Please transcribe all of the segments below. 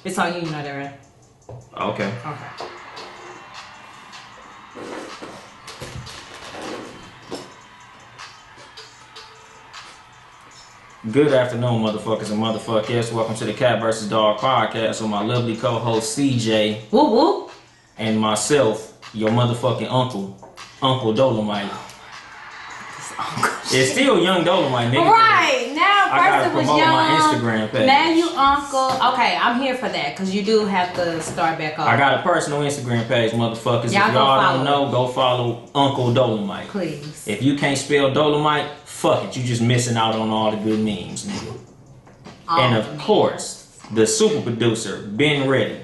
It's on you, you know that, right? Okay. Okay. Good afternoon, motherfuckers and motherfuckers. Welcome to the Cat vs. Dog podcast with my lovely co-host CJ. Whoop whoop. And myself, your motherfucking Uncle Dolemite. It's still Young Dolemite, nigga. Right, now first it was Young. My Instagram page. Now you Uncle. Okay, I'm here for that because you do have to start back off. I got a personal Instagram page, motherfuckers. Y'all if y'all don't know, go follow Uncle Dolemite. Please. If you can't spell Dolemite, fuck it. You just missing out on all the good memes, nigga. And of course, the super producer, Ben Ready.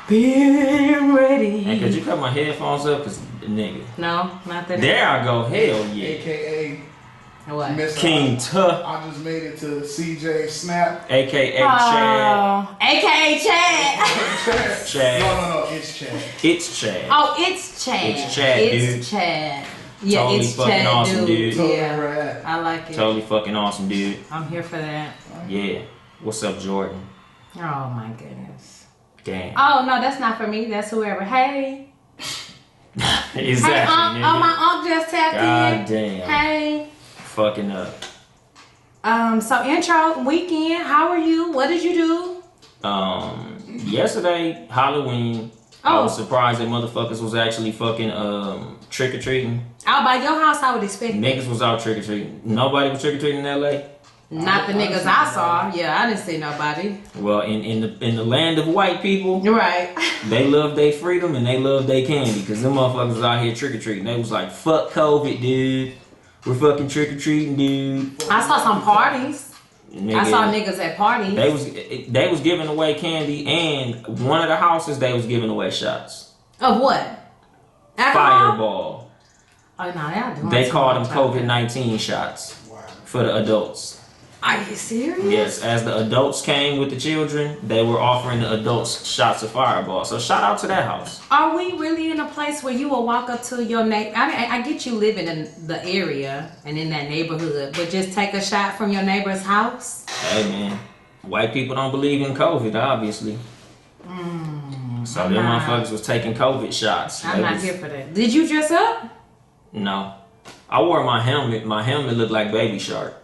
Ben Ready. And could you cut my headphones up? Cause nigga. No, not that. There I go. Hell yeah. AKA What? King Tuh. I just made it to CJ Snap. AKA Chad. AKA Chad. Chad. No, it's Chad. It's Chad. Oh, it's Chad. It's Chad, dude. It's Chad. Yeah, Totally it's fucking Chad, awesome, dude. Yeah, I like it. Totally fucking awesome, dude. I'm here for that. Yeah. What's up, Jordan? Oh my goodness. Damn. Oh no, that's not for me. That's whoever. Hey. Exactly. Hey, nigga. oh, my uncle just tapped in. God damn. Hey. Fucking up. So intro weekend. How are you? What did you do? Yesterday, Halloween. I was surprised that motherfuckers was actually fucking trick or treating. Out by your house, I would expect. Niggas was out trick or treating. Nobody was trick or treating in LA. Not the niggas I saw. Yeah, I didn't see nobody. Well, in the land of white people, You're right. they love their freedom and they love their candy. Because them motherfuckers was out here trick or treating. They was like, fuck COVID, dude. We're fucking trick or treating, dude. I saw some parties. Nigga, I saw niggas at parties. They was giving away candy, and one of the houses they was giving away shots. Of what? Alcohol? Fireball. Oh no, they are doing. They called them COVID-19 shots for the adults. Are you serious? Yes, as the adults came with the children, they were offering the adults shots of Fireball. So shout out to that house. Are we really in a place where you will walk up to your neighbor? I mean, I get you living in the area and in that neighborhood, but just take a shot from your neighbor's house? Hey man, white people don't believe in COVID, obviously. So them motherfuckers was taking COVID shots. I'm not here for that. Did you dress up? No. I wore my helmet. My helmet looked like Baby Shark.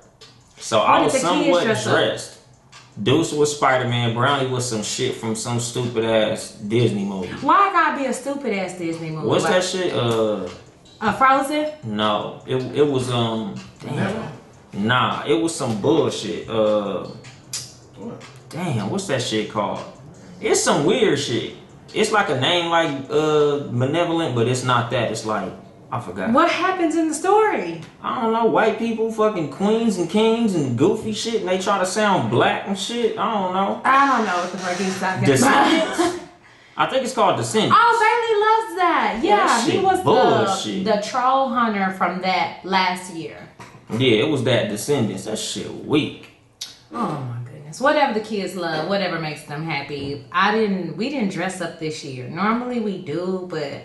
So I was somewhat dressed. Deuce was Spider-Man. Brownie was some shit from some stupid ass Disney movie. Why gotta be a stupid ass Disney movie? What's that shit? Frozen? No. It was damn. Nah, it was some bullshit. Damn, what's that shit called? It's some weird shit. It's like a name like Malevolent, but it's not that. It's like I forgot. What happens in the story? I don't know. White people, fucking queens and kings and goofy shit, and they try to sound black and shit. I don't know. I don't know what the fuck he's talking about. Descendants? I think it's called Descendants. Oh, Bailey loves that. Yeah, that he was bullshit. the troll hunter from that last year. Yeah, it was that Descendants. That shit weak. Oh my goodness. Whatever the kids love, whatever makes them happy. We didn't dress up this year. Normally we do, but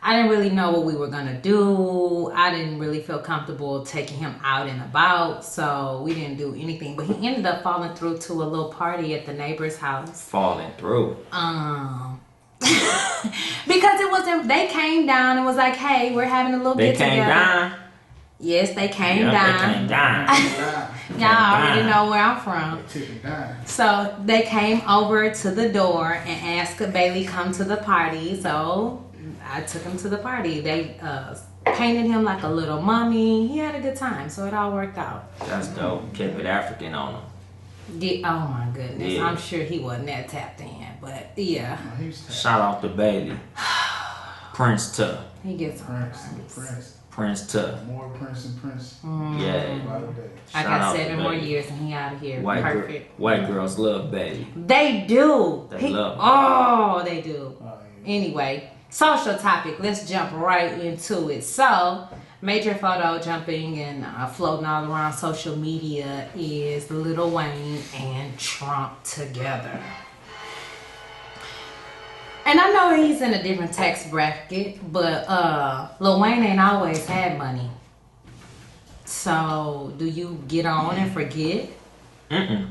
I didn't really know what we were gonna do. I didn't really feel comfortable taking him out and about, so we didn't do anything. But he ended up falling through to a little party at the neighbor's house. Falling through. Because it wasn't. They came down and was like, "Hey, we're having a little get together." They came down. Yes, they came Yep, down. They came down. Y'all already know where I'm from. Down. So they came over to the door and asked could Bailey come to the party. So I took him to the party. They painted him like a little mummy. He had a good time, so it all worked out. That's dope. Kept it African on him. Yeah, oh my goodness. Yeah. I'm sure he wasn't that tapped in, but yeah. Shout out to Bailey. Prince Tuh. He gets Prince Tuh. More Prince and Prince. Yeah. I Shout out got to 7 more Bailey. years and he out of here. White Perfect. White girls love Bailey. They do. They love him. Oh, they do. Oh, yeah. Anyway, social topic. Let's jump right into it. So, major photo jumping and floating all around social media is Lil Wayne and Trump together. And I know he's in a different tax bracket, but Lil Wayne ain't always had money. So, do you get on and forget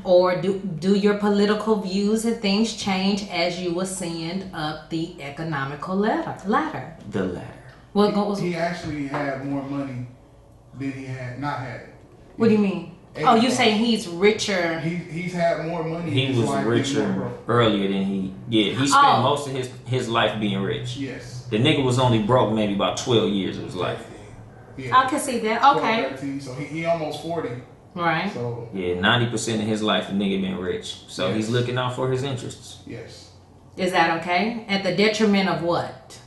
Or do your political views and things change as you ascend up the economical ladder? The latter. What goes? He actually had more money than he had not had. What do you mean? Oh, you saying he's richer? He's had more money. He was richer earlier than he spent most of his life being rich. Yes. The nigga was only broke maybe about 12 years of his life. Yeah. I can see that. Okay. 13, so he almost 40. Right. So yeah, 90% of his life, the nigga been rich. So he's looking out for his interests. Yes. Is that okay? At the detriment of what?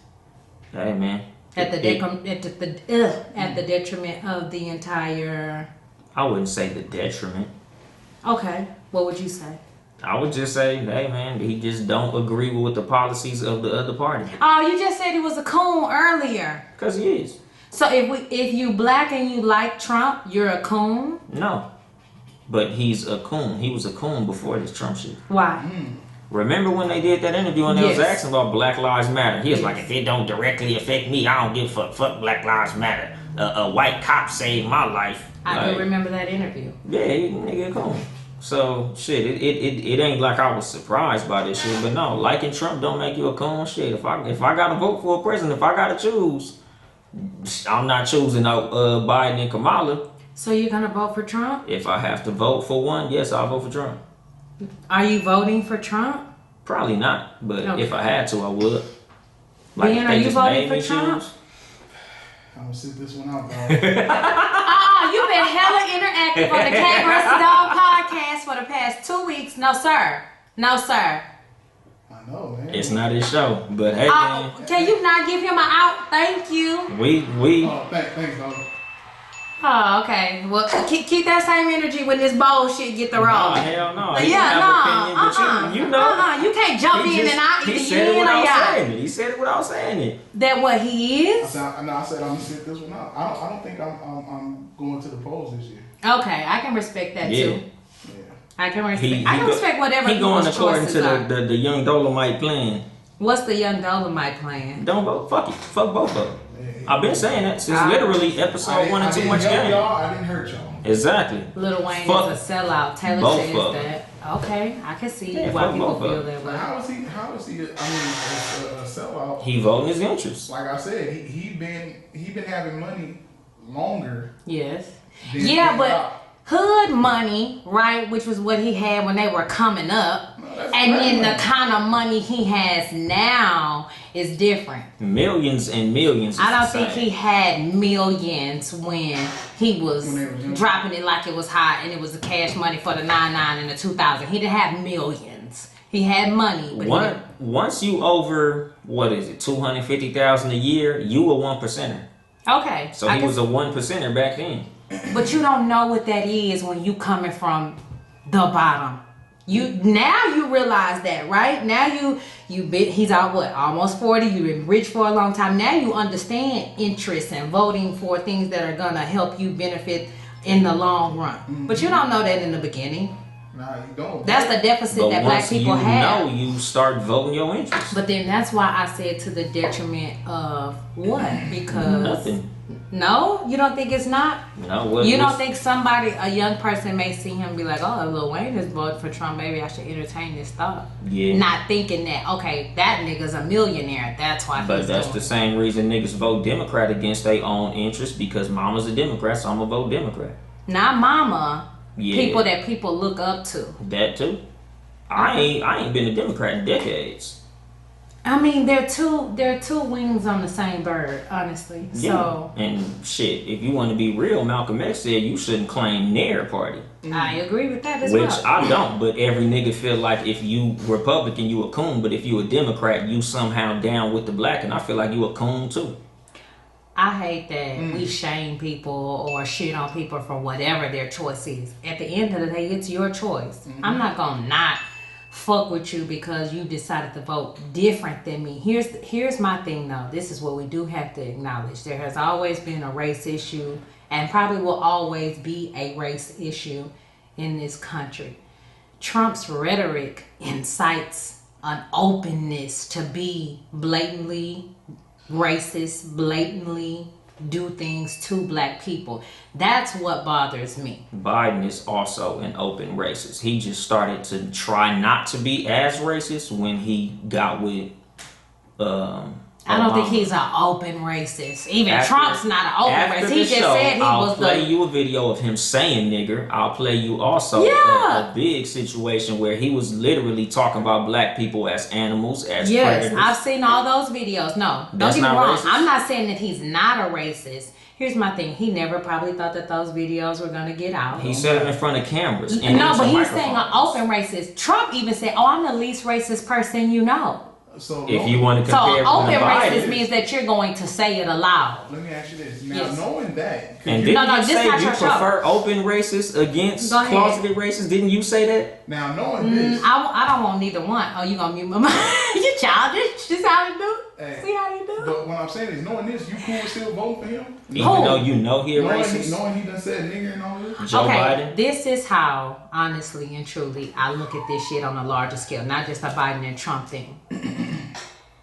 Hey man. At the detriment of the entire. I wouldn't say the detriment. Okay. What would you say? I would just say, hey man, he just don't agree with the policies of the other party. Oh, you just said he was a coon earlier. Cause he is. So if you black and you like Trump, you're a coon? No. But he's a coon. He was a coon before this Trump shit. Why? Remember when they did that interview and they was asking about Black Lives Matter? He was like, if it don't directly affect me, I don't give a fuck. Fuck Black Lives Matter. A white cop saved my life. I do remember that interview. Yeah, he nigga a coon. So shit, it ain't like I was surprised by this shit, but no, liking Trump don't make you a coon. Shit, if I gotta vote for a president, if I gotta choose, I'm not choosing Biden and Kamala. So you're gonna vote for Trump? If I have to vote for one, yes, I'll vote for Trump. Are you voting for Trump? Probably not, but if I had to, I would. Like, Ben, are you voting for Trump? I'm gonna sit this one out, dog. You've been hella interactive on the Cat vs. Dog podcast for the past 2 weeks. No, sir. No, sir. I know, man. It's not his show, but hey, man. Can you not give him an out? Thank you. We. Oh, thanks, dog. Oh, okay. Well, keep that same energy when this bullshit get the roll. Hell no. You can't jump in and out. He said it without saying it. He said it without saying it. That what he is? I said I'm gonna sit this one out. I don't think I'm going to the polls this year. Okay, I can respect that too. Yeah. I can respect whatever. He going according to the Young Dolemite plan. What's the Young Dolemite plan? Don't vote. Fuck it. Fuck both of them. I've been saying that since literally episode 1 and 2 much game. I didn't hurt y'all. Exactly. Lil Wayne is a sellout. Taylor says that. Okay, I can see why people feel that way. How is he? A sellout? He voting his interests. Like I said, he been having money longer. Yes. Yeah, but hood money, right? Which was what he had when they were coming up. And then the kind of money he has now is different. Millions and millions. I don't think he had millions when he was dropping it like it was hot and it was the cash money for the 99 and the 2000. He didn't have millions. He had money. But once you over, what is it, 250,000 a year, you a 1%er. Okay. So he was a 1%er back then. But you don't know what that is when you coming from the bottom. Now you realize that, right? Now he's out almost 40. You've been rich for a long time. Now you understand interest and voting for things that are gonna help you benefit in the long run. Mm-hmm. But you don't know that in the beginning. Nah, you don't. That's the deficit that black people have. Once you start voting your interest. But then that's why I said to the detriment of what? Because nothing. No, you don't think it's not? No. You don't think a young person may see him and be like, oh, Lil Wayne is voting for Trump, maybe I should entertain this thought. Yeah. Not thinking that, okay, that nigga's a millionaire, that's why But that's the same reason niggas vote Democrat against their own interests, because mama's a Democrat, so I'm gonna vote Democrat. Not mama. Yeah. People that people look up to. That too. I ain't been a Democrat in decades. I mean, they're two wings on the same bird, honestly. Yeah. So and shit, if you want to be real, Malcolm X said you shouldn't claim near party. I agree with that as well. Which I don't, but every nigga feel like if you Republican, you a coon, but if you a Democrat, you somehow down with the black, and I feel like you a coon too. I hate that we shame people or shit on people for whatever their choice is. At the end of the day, it's your choice. Mm-hmm. I'm not gonna not fuck with you because you decided to vote different than me. Here's my thing though. This is what we do have to acknowledge. There has always been a race issue and probably will always be a race issue in this country. Trump's rhetoric incites an openness to be blatantly racist, blatantly do things to black people. That's what bothers me. Biden is also an open racist. He just started to try not to be as racist when he got with I don't think he's an open racist. Even After- Trump's not an open After racist. the He just show, said he I'll was play the. you a video of him saying nigger. I'll play you also Yeah. a big situation where he was literally talking about black people as animals, as Yes, predators. I've seen all those videos. No, don't That's get me not wrong. racist? I'm not saying that he's not a racist. Here's my thing. He never probably thought that those videos were going to get out. He said it in front of cameras. And No, into but he's saying an microphones. open racist. Trump even said, "Oh, I'm the least racist person you know." So If you want to So compare open him to racist Biden, means that you're going to say it aloud. let me ask you this. Now, Yes. knowing that, and you, didn't No, you this say not you your show. prefer open racists against Go ahead. closeted racists? Didn't you say that? now knowing this, I don't want neither one. Oh, you gonna mute my mic? You childish. This how you do? Hey, See how you do? but what I'm saying is, knowing this, you cool with still voting for him? Even though you know he a Knowing racist? he done said nigger and all this? Joe Okay, Biden? this is how, honestly and truly, I look at this shit on a larger scale, not just the Biden and Trump thing.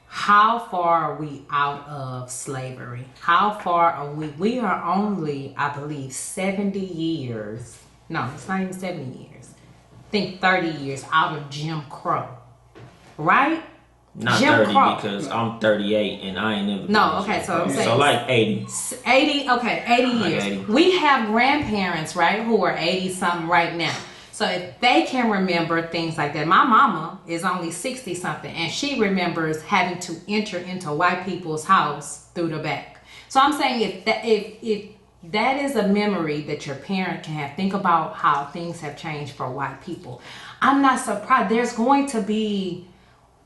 How far are we out of slavery? How far are we? We are only, I believe, 70 years. No, it's not even 70 years. I think 30 years out of Jim Crow. Right? Not Jim 30 Crow. because I'm 38 and I ain't never. No, okay, so I'm saying. So like 80. 80, okay, 80 Like years. 80. We have grandparents, right, who are 80 something right now. So if they can remember things like that, my mama is only 60 something and she remembers having to enter into white people's house through the back. So I'm saying if that is a memory that your parent can have, think about how things have changed for white people. I'm not surprised. There's going to be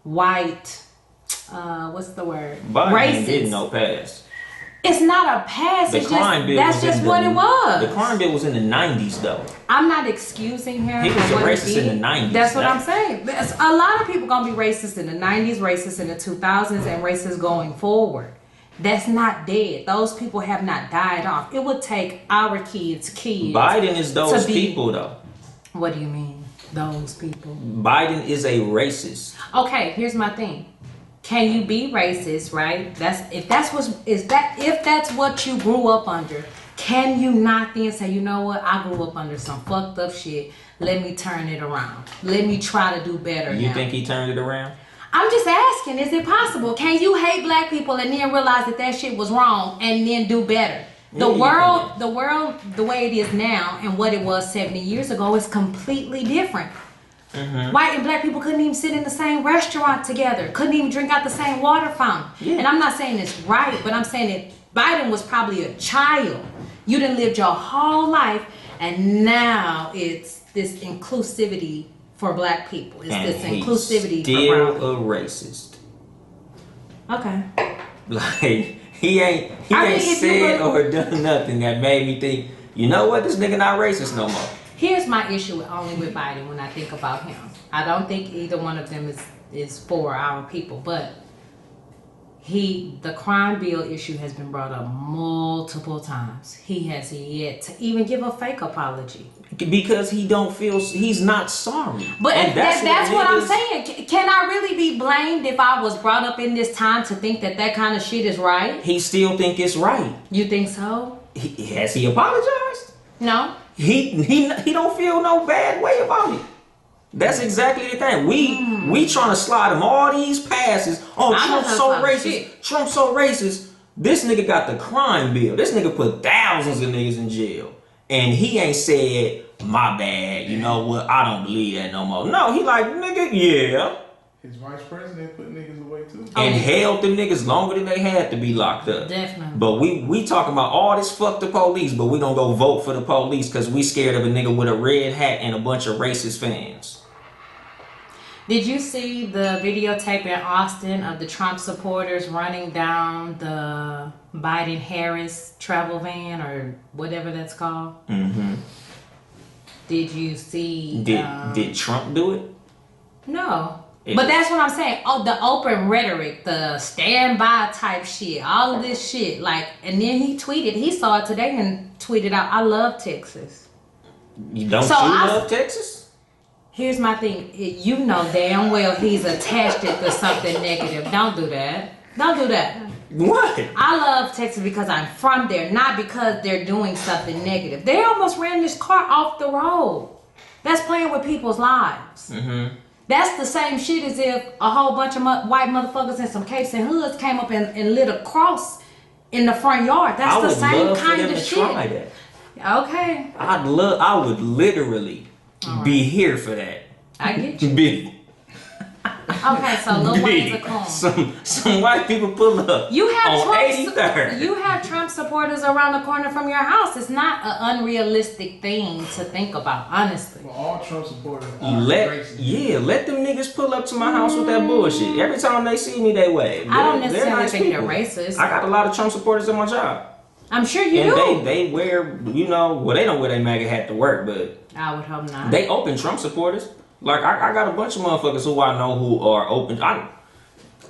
white, what's the word? Biden ain't Racist. getting no pass. It's not a pass. The It's crime just, bill that's was just in what it was. The crime bill was in the 90s though. I'm not excusing him. He was for a what racist did. in the 90s. That's what That- I'm saying. There's a lot of people gonna be racist in the 90s, racist in the 2000s, and racist going forward. That's not dead. Those people have not died off. It would take our kids. Biden is those to be- people though. What do you mean, those people? Biden is a racist. Okay, here's my thing. Can you be racist, right? If that's what you grew up under, can you not then say, you know what, I grew up under some fucked up shit. Let me turn it around. Let me try to do better You now. think he turned it around? I'm just asking, is it possible? Can you hate black people and then realize that shit was wrong and then do better? Yeah, The you world, can. the way it is now and what it was 70 years ago is completely different. Mm-hmm. White and black people couldn't even sit in the same restaurant together, couldn't even drink out the same water fountain. Yeah. And I'm not saying it's right, but I'm saying that Biden was probably a child. You done lived your whole life, and now it's this inclusivity for black people. It's And this he's inclusivity still for brown a racist. people. Okay. Like he ain't I mean, if you said look- or done nothing that made me think, you know what, this nigga not racist no more. Here's my issue only with Biden when I think about him. I don't think either one of them is for our people, but the crime bill issue has been brought up multiple times. He has yet to even give a fake apology. Because he don't feel, he's not sorry. But And that's what I'm niggas- saying. Can I really be blamed if I was brought up in this time to think that kind of shit is right? He still think it's right. You think so? Has he apologized? No. He don't feel no bad way about it. That's exactly the thing. We trying to slide him all these passes. Oh, I'm Trump's not so talking racist. shit. Trump's so racist. This nigga got the crime bill. This nigga put thousands of niggas in jail. And he ain't said, my bad, you know what, I don't believe that no more. No, he like, nigga, yeah. His vice president put niggas away too. And held them niggas longer than they had to be locked up. Definitely. But we talking about all this fuck the police, but we gonna go vote for the police because we scared of a nigga with a red hat and a bunch of racist fans. Did you see the videotape in Austin of the Trump supporters running down the Biden-Harris travel van or whatever that's called? Mm-hmm. Did you see? Did Trump do it? No. It- But that's what I'm saying. Oh, the open rhetoric, the standby type shit, all of this shit. Like, and then he tweeted, he saw it today and tweeted out, I love Texas. Don't So you I- love Texas? Here's my thing. You know damn well he's attached it to something negative. Don't do that. Don't do that. What? I love Texas because I'm from there, not because they're doing something negative. They almost ran this car off the road. That's playing with people's lives. Mm-hmm. That's the same shit as if a whole bunch of white motherfuckers in some capes and hoods came up and lit a cross in the front yard. That's the same kind of shit. Try that. Okay. I would literally be here for that. I get you. Be. Okay, so Lil Wayne's a coon. Some white people pull up You have on Trump, 83rd. You have Trump supporters around the corner from your house. It's not an unrealistic thing to think about, honestly. Well, all Trump supporters are Let racist. them niggas pull up to my house with that bullshit. Every time they see me, they wave. I don't necessarily nice think people. they're racist. I got a lot of Trump supporters at my job. I'm sure you And do. they wear, they don't wear their MAGA hat to work, but I would hope not. they open Trump supporters. Like, I got a bunch of motherfuckers who I know who are open.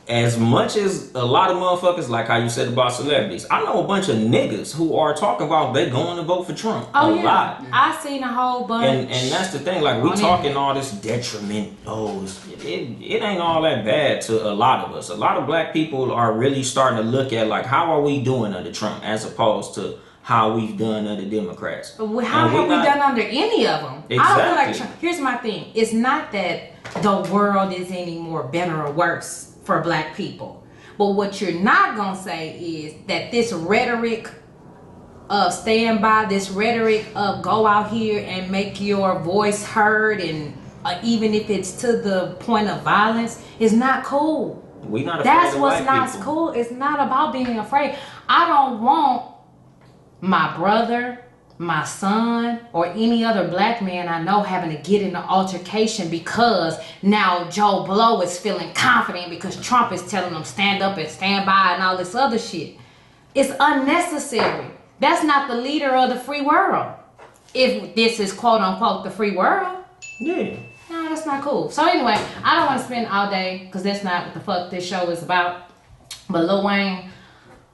As much as a lot of motherfuckers, like how you said about celebrities, I know a bunch of niggas who are talking about they going to vote for Trump. Oh, a yeah. lot. I seen a whole bunch. And that's the thing, like, we talking all this detriment. Oh, it ain't all that bad to a lot of us. A lot of black people are really starting to look at, like, how are we doing under Trump as opposed to how we've done under Democrats. How have we done under any of them? Exactly. I don't feel like here's my thing. It's not that the world is any more better or worse for black people. But what you're not going to say is that this rhetoric of stand by, this rhetoric of go out here and make your voice heard, and even if it's to the point of violence, is not cool. We not afraid That's of what's white not people. cool. It's not about being afraid. I don't want my brother, my son, or any other black man I know having to get in an altercation because now Joe Blow is feeling confident because Trump is telling them stand up and stand by and all this other shit. It's unnecessary. That's not the leader of the free world. If this is quote unquote the free world. Yeah. No, that's not cool. So anyway, I don't want to spend all day because that's not what the fuck this show is about. But Lil Wayne,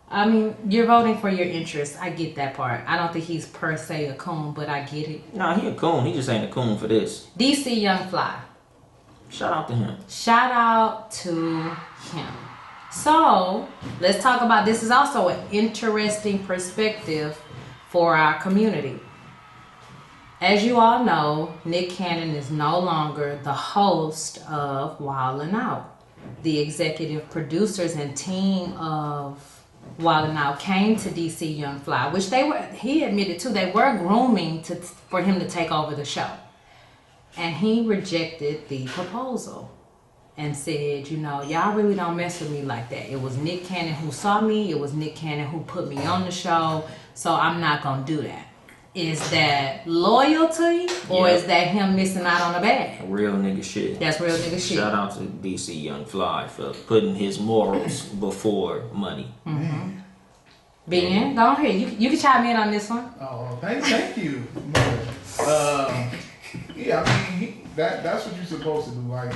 I mean, you're voting for your interests. I get that part. I don't think he's per se a coon, but I get it. Nah, he a coon. He just ain't a coon for this. DC Young Fly. Shout out to him. Shout out to him. So, let's talk about, this is also an interesting perspective for our community. As you all know, Nick Cannon is no longer the host of Wildin' Out. The executive producers and team of Wildin' Out came to DC Young Fly, which he admitted to, they were grooming for him to take over the show. And he rejected the proposal and said, y'all really don't mess with me like that. It was Nick Cannon who saw me. It was Nick Cannon who put me on the show. So I'm not going to do that. Is that loyalty or is that him missing out on the bag? Real nigga shit. That's real nigga shit. Shout out to DC Young Fly for putting his morals before money. Mm-hmm. Ben, go ahead. You can chime in on this one. Oh, thank you. Yeah, I mean, that's what you're supposed to do. Like,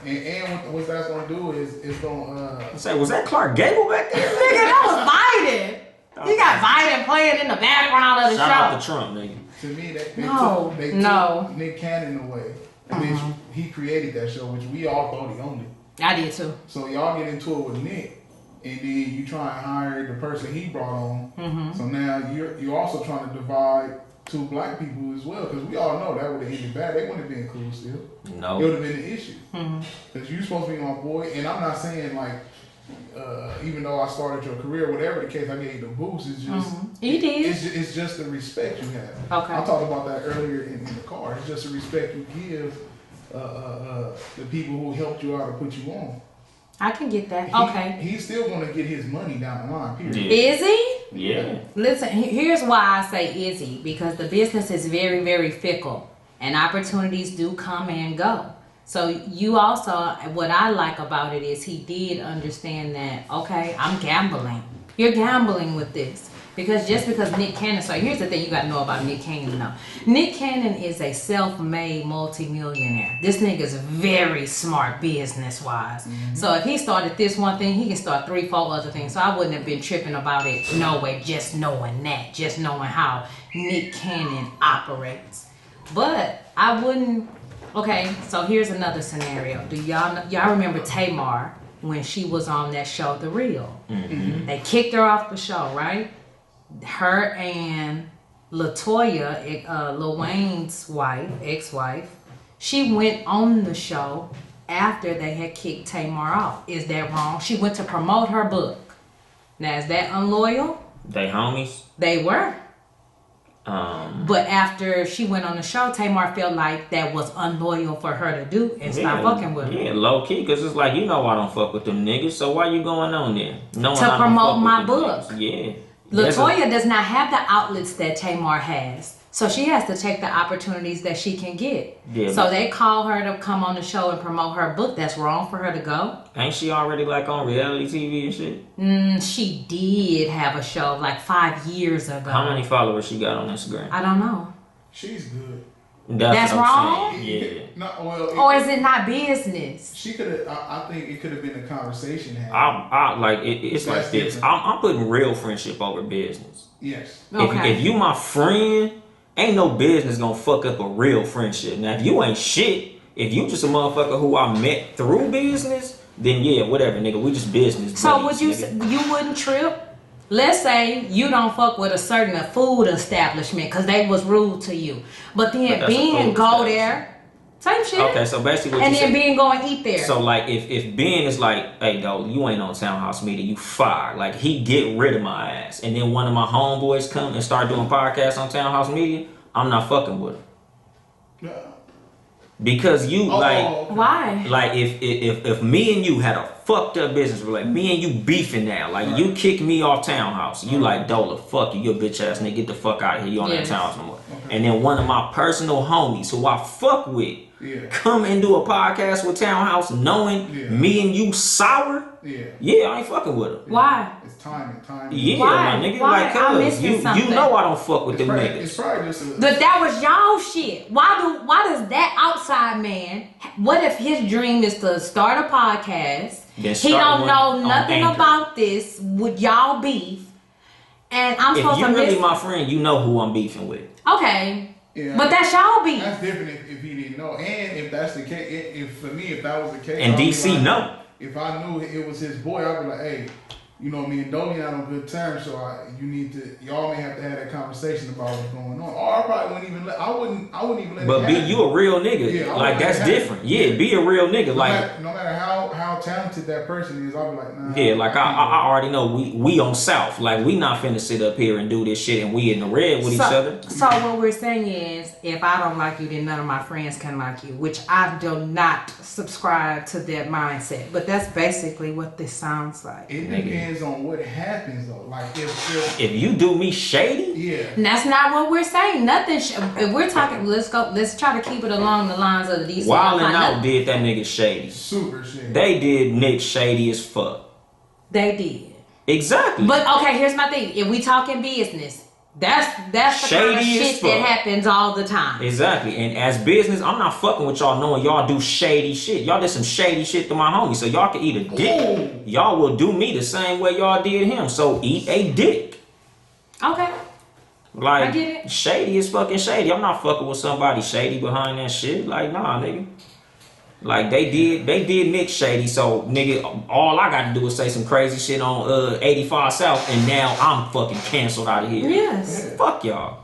and what that's gonna do is it's gonna. Say, was that Clark Gable back there? Nigga, that was Biden. You got Biden playing in the background of the Shout show. out to Trump, nigga. To me, they took Nick Cannon away. Which he created that show, which we all thought he owned it. I did too. So y'all get into it with Nick, and then you try and hire the person he brought on. Mm-hmm. So now you're also trying to divide two black people as well, because we all know that would have ended bad. They wouldn't have been cool still. No. It would have been an issue. Because you're supposed to be my boy, and I'm not saying like, even though I started your career, whatever the case, I gave you the boost. It's just, You did. It's just the respect you have. Okay. I talked about that earlier in the car. It's just the respect you give the people who helped you out or put you on. I can get that. Okay. He's still going to get his money down the line, period. Yeah. Is he? Yeah. Listen, here's why I say is he. Because the business is very, very fickle. And opportunities do come and go. So you also, what I like about it is he did understand that, okay, I'm gambling. You're gambling with this. Because just because Nick Cannon, so here's the thing you got to know about Nick Cannon though. Nick Cannon is a self-made multimillionaire. This nigga's very smart business-wise. So if he started this one thing, he can start 3-4 other things. So I wouldn't have been tripping about it, no way, just knowing that, just knowing how Nick Cannon operates. But I wouldn't, okay, so here's another scenario. Do y'all remember Tamar when she was on that show, The Real. Mm-hmm. They kicked her off the show, right? Her and LaToya, Lil Wayne's wife, ex-wife, she went on the show after they had kicked Tamar off. Is that wrong? She went to promote her book. Now, is that unloyal? They homies? They were. But after she went on the show, Tamar felt like that was unloyal for her to do and stop fucking with her. Yeah, low key, because it's like, you know I don't fuck with them niggas, so why you going on there? To promote my book. Yeah. LaToya does not have the outlets that Tamar has. So she has to take the opportunities that she can get. Yeah, so they call her to come on the show and promote her book. That's wrong for her to go. Ain't she already like on reality TV and shit? She did have a show like 5 years ago. How many followers she got on Instagram? I don't know. She's good. That's what I'm wrong? saying. Yeah. No, well, Or is it not business? She could have. I think it could have been a conversation had. It's That's like this. different. I'm putting real friendship over business. Yes. Okay. If you my friend, ain't no business gonna fuck up a real friendship. Now, if you ain't shit, if you just a motherfucker who I met through business, then yeah, whatever, nigga. We just business. So buddies, you wouldn't trip? Let's say you don't fuck with a certain food establishment because they was rude to you, but then that's a being food go there, same shit. Okay, so basically, what and you then said, being go and eat there. so like if Ben is like, hey, dog, you ain't on Townhouse Media, you fired. Like he get rid of my ass, and then one of my homeboys come and start doing podcasts on Townhouse Media, I'm not fucking with him. Yeah. Because you Why? like if me and you had a fucked up business, like me and you beefing now, like you kick me off Townhouse, you like Dola, fuck you, a bitch ass nigga, get the fuck out of here, you on that Townhouse no more. And then one of my personal homies who I fuck with come and do a podcast with Townhouse knowing me and you sour. Yeah, I ain't fucking with him. Why? It's timing. Yeah, Why? my nigga, Why? like I'm cuz missing you something. know I don't fuck with them It's niggas. probably just a. But that was y'all shit. Why does that outside man? What if his dream is to start a podcast? Then He start don't one know on nothing Anchor. about this. Would y'all beef? And I'm If supposed you to really miss. my friend, you know who I'm beefing with. Okay. Yeah. But that's y'all beef. That's different if he didn't know, and if that's the case, if for me, if that was the case, And I'd be DC like, know. If I knew it was his boy, I'd be like, hey, you know, me and Dolly not on good terms, so y'all may have to have that conversation about what's going on. Or I probably wouldn't even I wouldn't even let But it be happen. you a real nigga. Yeah, I like wouldn't that's let it different. happen. Yeah, be a real nigga. No matter how talented that person is, I'll be like, nah. Yeah, like I can't do already know we on South. Like we not finna sit up here and do this shit and we in the red with each other. So what we're saying is, if I don't like you, then none of my friends can like you, which I do not subscribe to that mindset. But that's basically what this sounds like. It depends on what happens though. Like if If you do me shady, yeah. And that's not what we're saying. Nothing. If we're talking, let's try to keep it along the lines of the DC. Wild 'N Out did that nigga shady. Super shit. They did Nick shady as fuck. They did. Exactly. But okay, here's my thing. If we talking business, that's the kind of Shady as shit that fuck. happens all the time. Exactly. And as business, I'm not fucking with y'all knowing y'all do shady shit. Y'all did some shady shit to my homie, so y'all can eat a dick. Ooh. Y'all will do me the same way y'all did him. So eat a dick. Okay. Like, I get it. shady is fucking shady. I'm not fucking with somebody shady behind that shit. Like, nah, nigga. Like, they did Nick shady, so, nigga, all I got to do is say some crazy shit on 85 South, and now I'm fucking canceled out of here. Yes. Fuck y'all.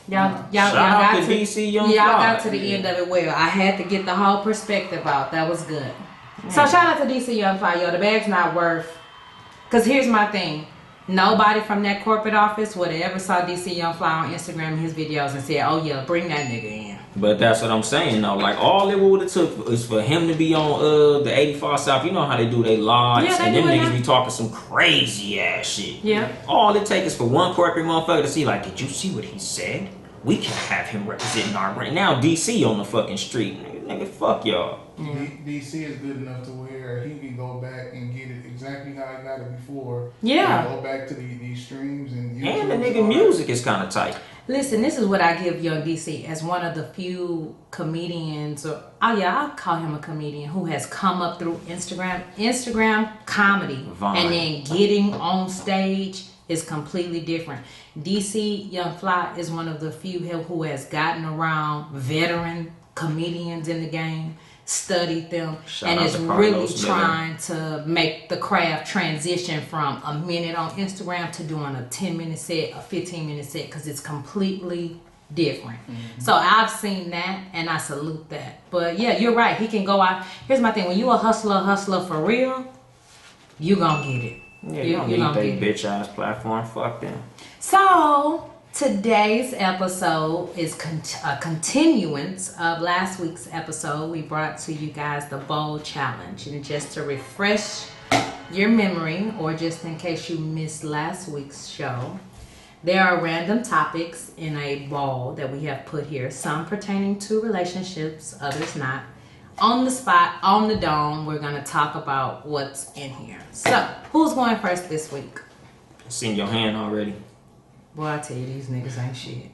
Y'all Shout out got to DC Young Y'all Fly. got to the end of it well. I had to get the whole perspective out. That was good. So shout out to DC Young Fly. Yo, the bag's not worth. Cause here's my thing. Nobody from that corporate office would have ever saw DC Young Fly on Instagram and his videos and said, "Oh yeah, bring that nigga in." But that's what I'm saying, though. Like, all it would have took is for him to be on the 85 South. You know how they do they lives, Yeah, they and them do it niggas now. be talking some crazy ass shit. Yeah. All it takes is for one corporate motherfucker to see, like, did you see what he said? We can have him representing our brand. Now DC on the fucking street, nigga, fuck y'all. DC is good enough to where he can go back and get it exactly how he got it before. Yeah. And go back to these streams and And the YouTube nigga all that. music is kind of tight. Listen, this is what I give Young DC as one of the few comedians, I'll call him a comedian, who has come up through Instagram comedy, Vine. and then getting on stage is completely different. DC Young Fly is one of the few who has gotten around veteran comedians in the game, studied them, Shout and out is to really Carlos Miller. trying to make the craft transition from a minute on Instagram to doing a 10-minute set, a 15-minute set, because it's completely different. So I've seen that, and I salute that. But yeah, you're right. He can go out. Here's my thing: when you a hustler for real, you gonna get it. Yeah, you don't need that bitch ass platform. Fuck them. So today's episode is a continuance of last week's episode. We brought to you guys the bowl challenge, and just to refresh your memory, or just in case you missed last week's show, there are random topics in a bowl that we have put here, some pertaining to relationships, others not. On the spot, on the dome, we're going to talk about what's in here. So, who's going first this week? Seen your hand already. Boy, I tell you, these niggas ain't shit.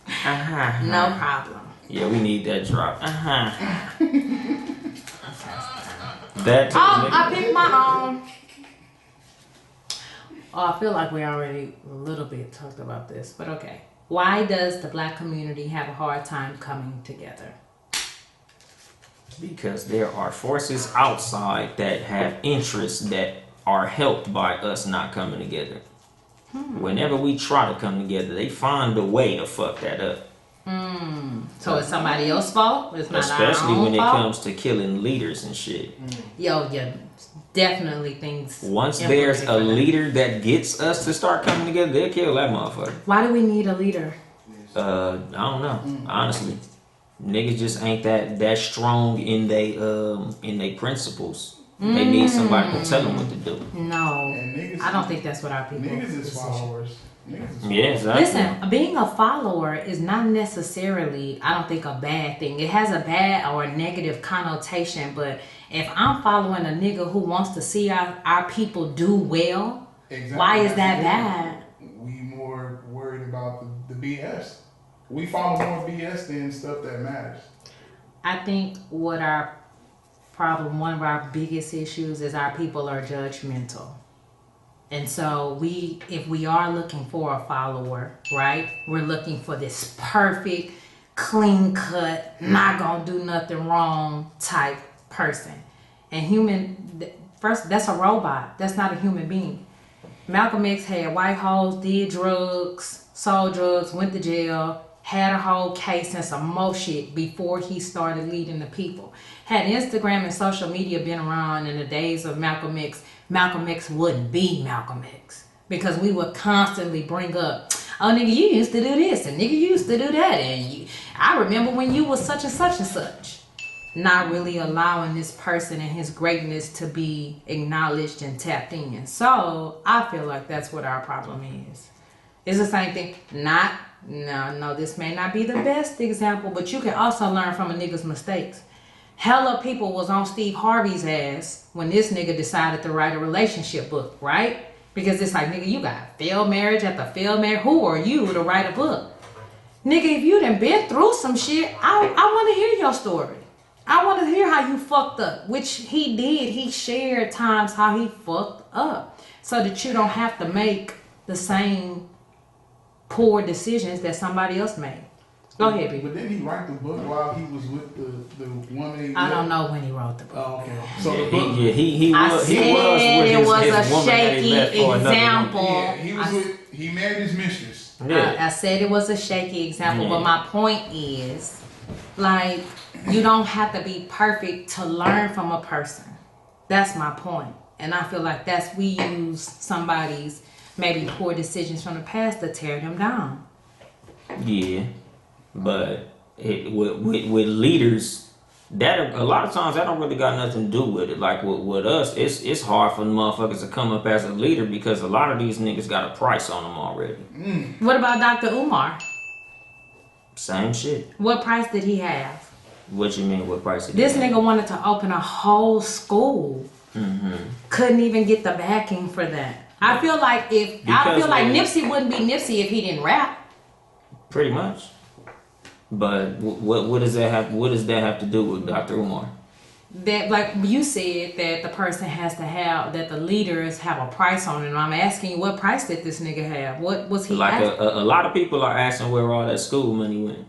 Uh-huh. No problem. Yeah, we need that drop. That too, I picked my own. Oh, I feel like we already a little bit talked about this, but okay. Why does the black community have a hard time coming together? Because there are forces outside that have interests that are helped by us not coming together. Whenever we try to come together, they find a way to fuck that up. So it's somebody else's fault? It's not Especially our own when fault? it comes to killing leaders and shit. Yo, yeah, definitely things. Once there's a leader that gets us to start coming together, they'll kill that motherfucker. Why do we need a leader? I don't know. Honestly, niggas just ain't that strong in they principles. They need somebody to tell them what to do. No, niggas, I don't think that's what our people. Niggas is followers. Yeah, exactly. Listen, being a follower is not necessarily, I don't think, a bad thing. It has a bad or a negative connotation, but if I'm following a nigga who wants to see our people do well, why is that bad? We more worried about the BS. We follow more BS than stuff that matters. I think what our problem, one of our biggest issues is our people are judgmental. And so if we are looking for a follower, right? We're looking for this perfect, clean cut, not gonna do nothing wrong type person. And first, that's a robot. That's not a human being. Malcolm X had white hoes, did drugs, sold drugs, went to jail, had a whole case and some more shit before he started leading the people. Had Instagram and social media been around in the days of Malcolm X wouldn't be Malcolm X. Because we would constantly bring up, oh nigga, you used to do this, and nigga, you used to do that, and I remember when you was such and such and such. Not really allowing this person and his greatness to be acknowledged and tapped in. So I feel like that's what our problem is. It's the same thing. No, this may not be the best example, but you can also learn from a nigga's mistakes. Hella people was on Steve Harvey's ass when this nigga decided to write a relationship book, right? Because it's like, nigga, you got failed marriage after failed marriage. Who are you to write a book? Nigga, if you done been through some shit, I want to hear your story. I want to hear how you fucked up, which he did. He shared times how he fucked up so that you don't have to make the same poor decisions that somebody else made. Go ahead, B. But didn't he write the book while he was with the woman? I don't know when he wrote the book. Oh, okay. So Yeah, the book. he was with it was his a woman that he left shaky for another example. woman. He married his mistress. Yeah. I said it was a shaky example, Yeah. but my point is, like, you don't have to be perfect to learn from a person. That's my point. And I feel like we use somebody's maybe poor decisions from the past to tear them down. Yeah, but with leaders, that a lot of times that don't really got nothing to do with it. Like with us, it's hard for the motherfuckers to come up as a leader because a lot of these niggas got a price on them already. What about Dr. Umar? Same shit. What price did he have? What you mean? What price? This nigga wanted to open a whole school. Couldn't even get the backing for that. I feel like Nipsey wouldn't be Nipsey if he didn't rap. Pretty much. But what does that have? What does that have to do with Dr. Umar? That, like you said, that the person has to have, that the leaders have a price on it. And I'm asking you, what price did this nigga have? What was he like a lot of people are asking where all that school money went.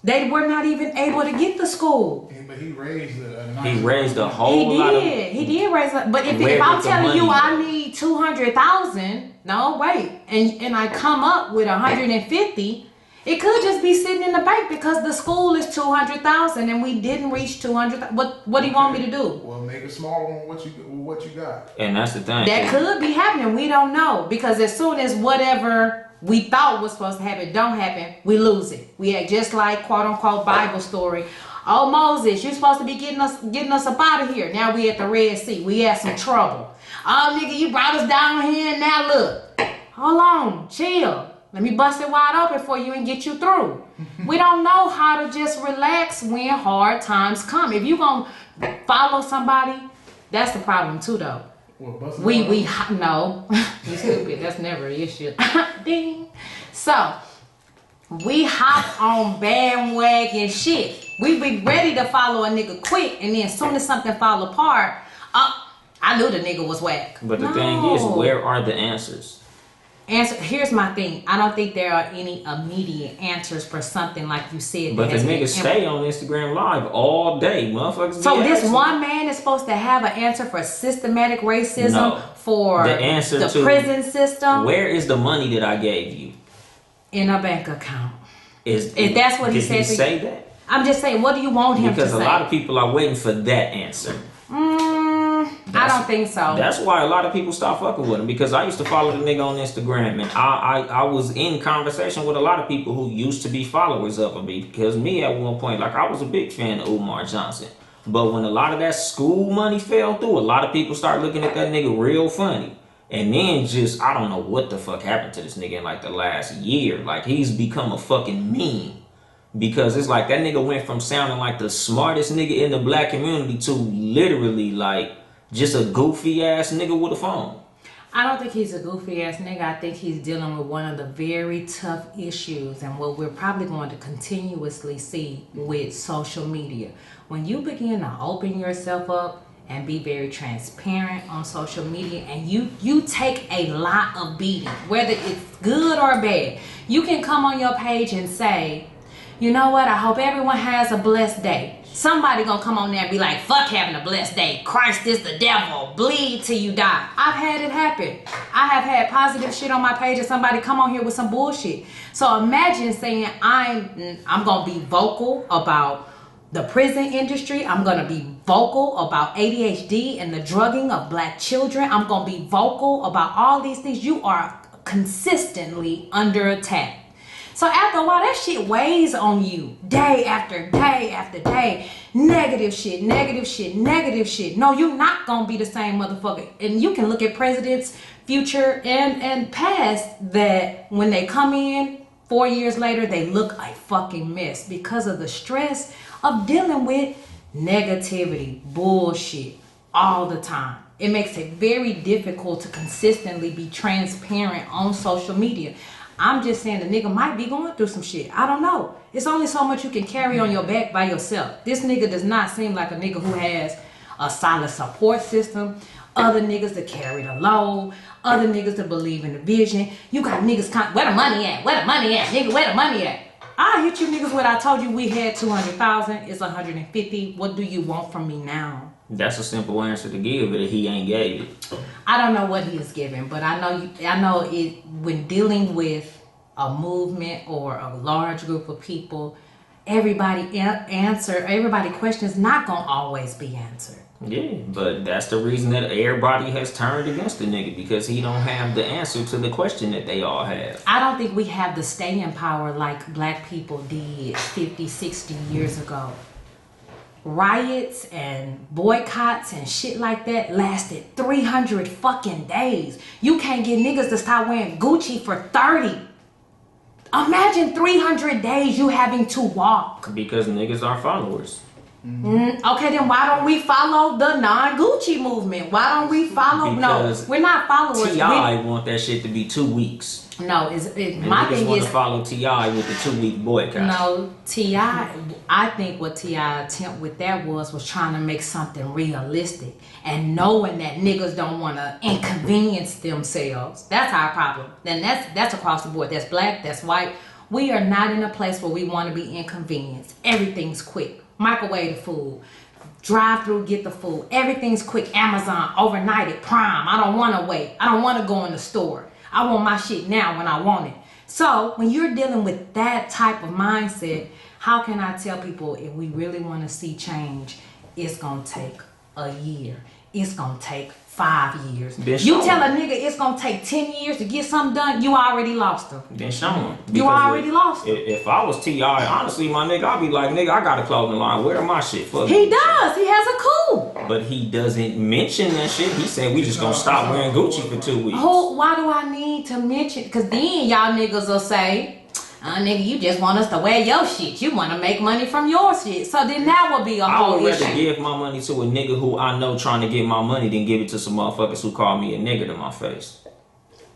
They were not even able to get to school. Yeah, but he raised a nice He raised a whole lot of. He did raise a, but if Where I'm did the telling you money I go? need 200,000, no wait, and I come up with 150, it could just be sitting in the bank because the school is 200,000 and we didn't reach 200. What do you want me to do? Well, make it smaller on what you got. And that's the thing. That could be happening. We don't know because as soon as whatever we thought was supposed to happen don't happen, we lose it. We act just like quote unquote Bible story. Oh Moses, you're supposed to be getting us up out of here. Now we at the Red Sea. We had some trouble. Oh nigga, you brought us down here and now look. Hold on, chill. Let me bust it wide open for you and get you through. We don't know how to just relax when hard times come. If you gonna follow somebody, that's the problem too though. What, busting No, you stupid. That's never an issue. Ding. So we hop on bandwagon shit. We be ready to follow a nigga quick, and then as soon as something fall apart, I knew the nigga was whack. But the thing is, where are the answers? Here's my thing. I don't think there are any immediate answers for something like you said. But the niggas stay on Instagram Live all day, motherfuckers. So this one man is supposed to have an answer for systematic racism, for the answer to prison system. Where is the money that I gave you? In a bank account. If that's what he said. Did he say that? I'm just saying, what do you want him to say? Because a lot of people are waiting for that answer. I don't think so. That's why a lot of people stop fucking with him. Because I used to follow the nigga on Instagram, and I was in conversation with a lot of people who used to be followers of him. Because me at one point, like I was a big fan of Umar Johnson. But when a lot of that school money fell through, a lot of people start looking at that nigga real funny. And then just, I don't know what the fuck happened to this nigga in like the last year. Like he's become a fucking meme. Because it's like that nigga went from sounding like the smartest nigga in the black community to literally like just a goofy ass nigga with a phone. I don't think he's a goofy ass nigga. I think he's dealing with one of the very tough issues and what we're probably going to continuously see with social media. When you begin to open yourself up and be very transparent on social media and you take a lot of beating, whether it's good or bad, you can come on your page and say, you know what, I hope everyone has a blessed day. Somebody gonna come on there and be like, fuck having a blessed day. Christ is the devil. Bleed till you die. I've had it happen. I have had positive shit on my page and somebody come on here with some bullshit. So imagine saying I'm gonna be vocal about the prison industry. I'm gonna be vocal about ADHD and the drugging of black children. I'm gonna be vocal about all these things. You are consistently under attack. So after a while, that shit weighs on you day after day after day. Negative shit, negative shit, negative shit. No, you're not gonna be the same motherfucker. And you can look at presidents, future and past, that when they come in 4 years later, they look a fucking mess because of the stress of dealing with negativity, bullshit all the time. It makes it very difficult to consistently be transparent on social media. I'm just saying the nigga might be going through some shit. I don't know. It's only so much you can carry on your back by yourself. This nigga does not seem like a nigga who has a solid support system. Other niggas that carry the load. Other niggas that believe in the vision. You got niggas, where the money at? Where the money at? Nigga, where the money at? I hit you niggas when I told you we had 200,000. It's 150. What do you want from me now? That's a simple answer to give, but he ain't gave it. I don't know what he is giving, but I know it when dealing with a movement or a large group of people, everybody question is not gonna always be answered. Yeah, but that's the reason that everybody has turned against the nigga, because he don't have the answer to the question that they all have. I don't think we have the staying power like black people did 50, 60 years ago. Riots and boycotts and shit like that lasted 300 fucking days. You can't get niggas to stop wearing Gucci for 30. Imagine 300 days you having to walk. Because niggas are followers. Okay, then why don't we follow the non-Gucci movement? Why don't we follow? Because no, we're not followers. T.I. want that shit to be 2 weeks. No, my thing want is to follow T.I. with the 2-week boycott. No, T.I. I think what T.I. attempt with that was trying to make something realistic and knowing that niggas don't want to inconvenience themselves. That's our problem. Then that's across the board. That's black, that's white, We are not in a place where we want to be inconvenienced. Everything's quick. Microwave the food. Drive through, get the food. Everything's quick. Amazon, overnighted, Prime. I don't want to wait. I don't want to go in the store. I want my shit now when I want it. So when you're dealing with that type of mindset, how can I tell people if we really want to see change, it's going to take a year. It's going to take 5 years. You tell a nigga it's going to take 10 years to get something done, you already lost them. Then show them. You already lost them. If I was T.I., honestly, my nigga, I'd be like, nigga, I got a clothing line. Where my shit? Fuck he does. He has a cool. But he doesn't mention that shit. He said we just gonna stop wearing Gucci for 2 weeks. Why do I need to mention? Because then y'all niggas will say, nigga, you just want us to wear your shit. You want to make money from your shit. So then that will be a whole issue. I would rather give my money to a nigga who I know trying to get my money than give it to some motherfuckers who call me a nigga to my face.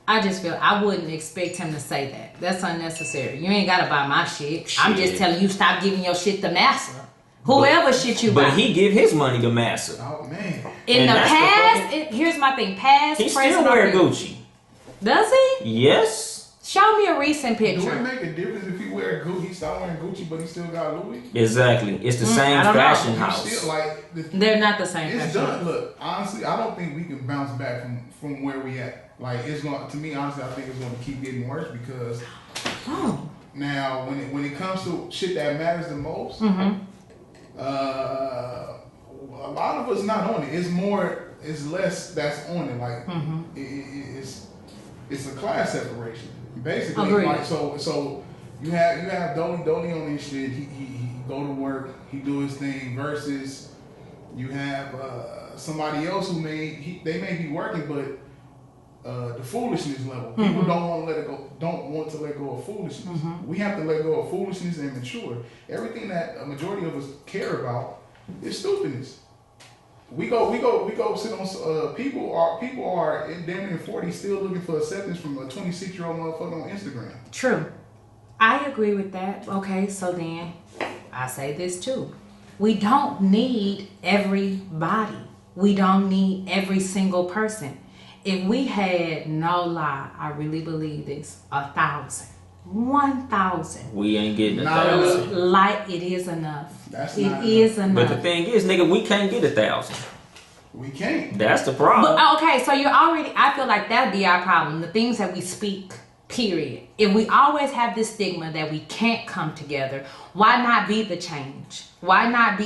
I just feel I wouldn't expect him to say that. That's unnecessary. You ain't got to buy my shit. I'm just telling you, stop giving your shit to Massa. Whoever shit you buy. But he give his money to Massa. Oh, man. In the past, here's my thing. Past, he still wear Gucci. Does he? Yes. Show me a recent picture. Do it make a difference if he wear Gucci? He start wearing Gucci, but he still got Louis. Exactly. It's the same fashion house. Still, they're not the same. It's done. Look, honestly, I don't think we can bounce back from where we at. Like it's going to me. Honestly, I think it's going to keep getting worse because now when it comes to shit that matters the most, a lot of us not on it. It's less that's on it. Like it's a class separation. Basically, like so you have Dolly on this shit. He go to work, he do his thing. Versus you have somebody else who they may be working, but the foolishness level. People don't want to let go of foolishness. We have to let go of foolishness and mature. Everything that a majority of us care about is stupidness. We go sit on people are in damn near 40 still looking for acceptance from a 26-year-old motherfucker on Instagram. True. I agree with that. Okay, so then I say this too. We don't need everybody. We don't need every single person. If we had, no lie, I really believe this, 1,000. 1,000. We ain't getting 1,000. Like it is enough. That's it not is enough. enough. But the thing is, nigga, we can't get 1,000. We can't. That's the problem. But, okay, so I feel like that'd be our problem. The things that we speak, period. If we always have this stigma that we can't come together, why not be the change? Why not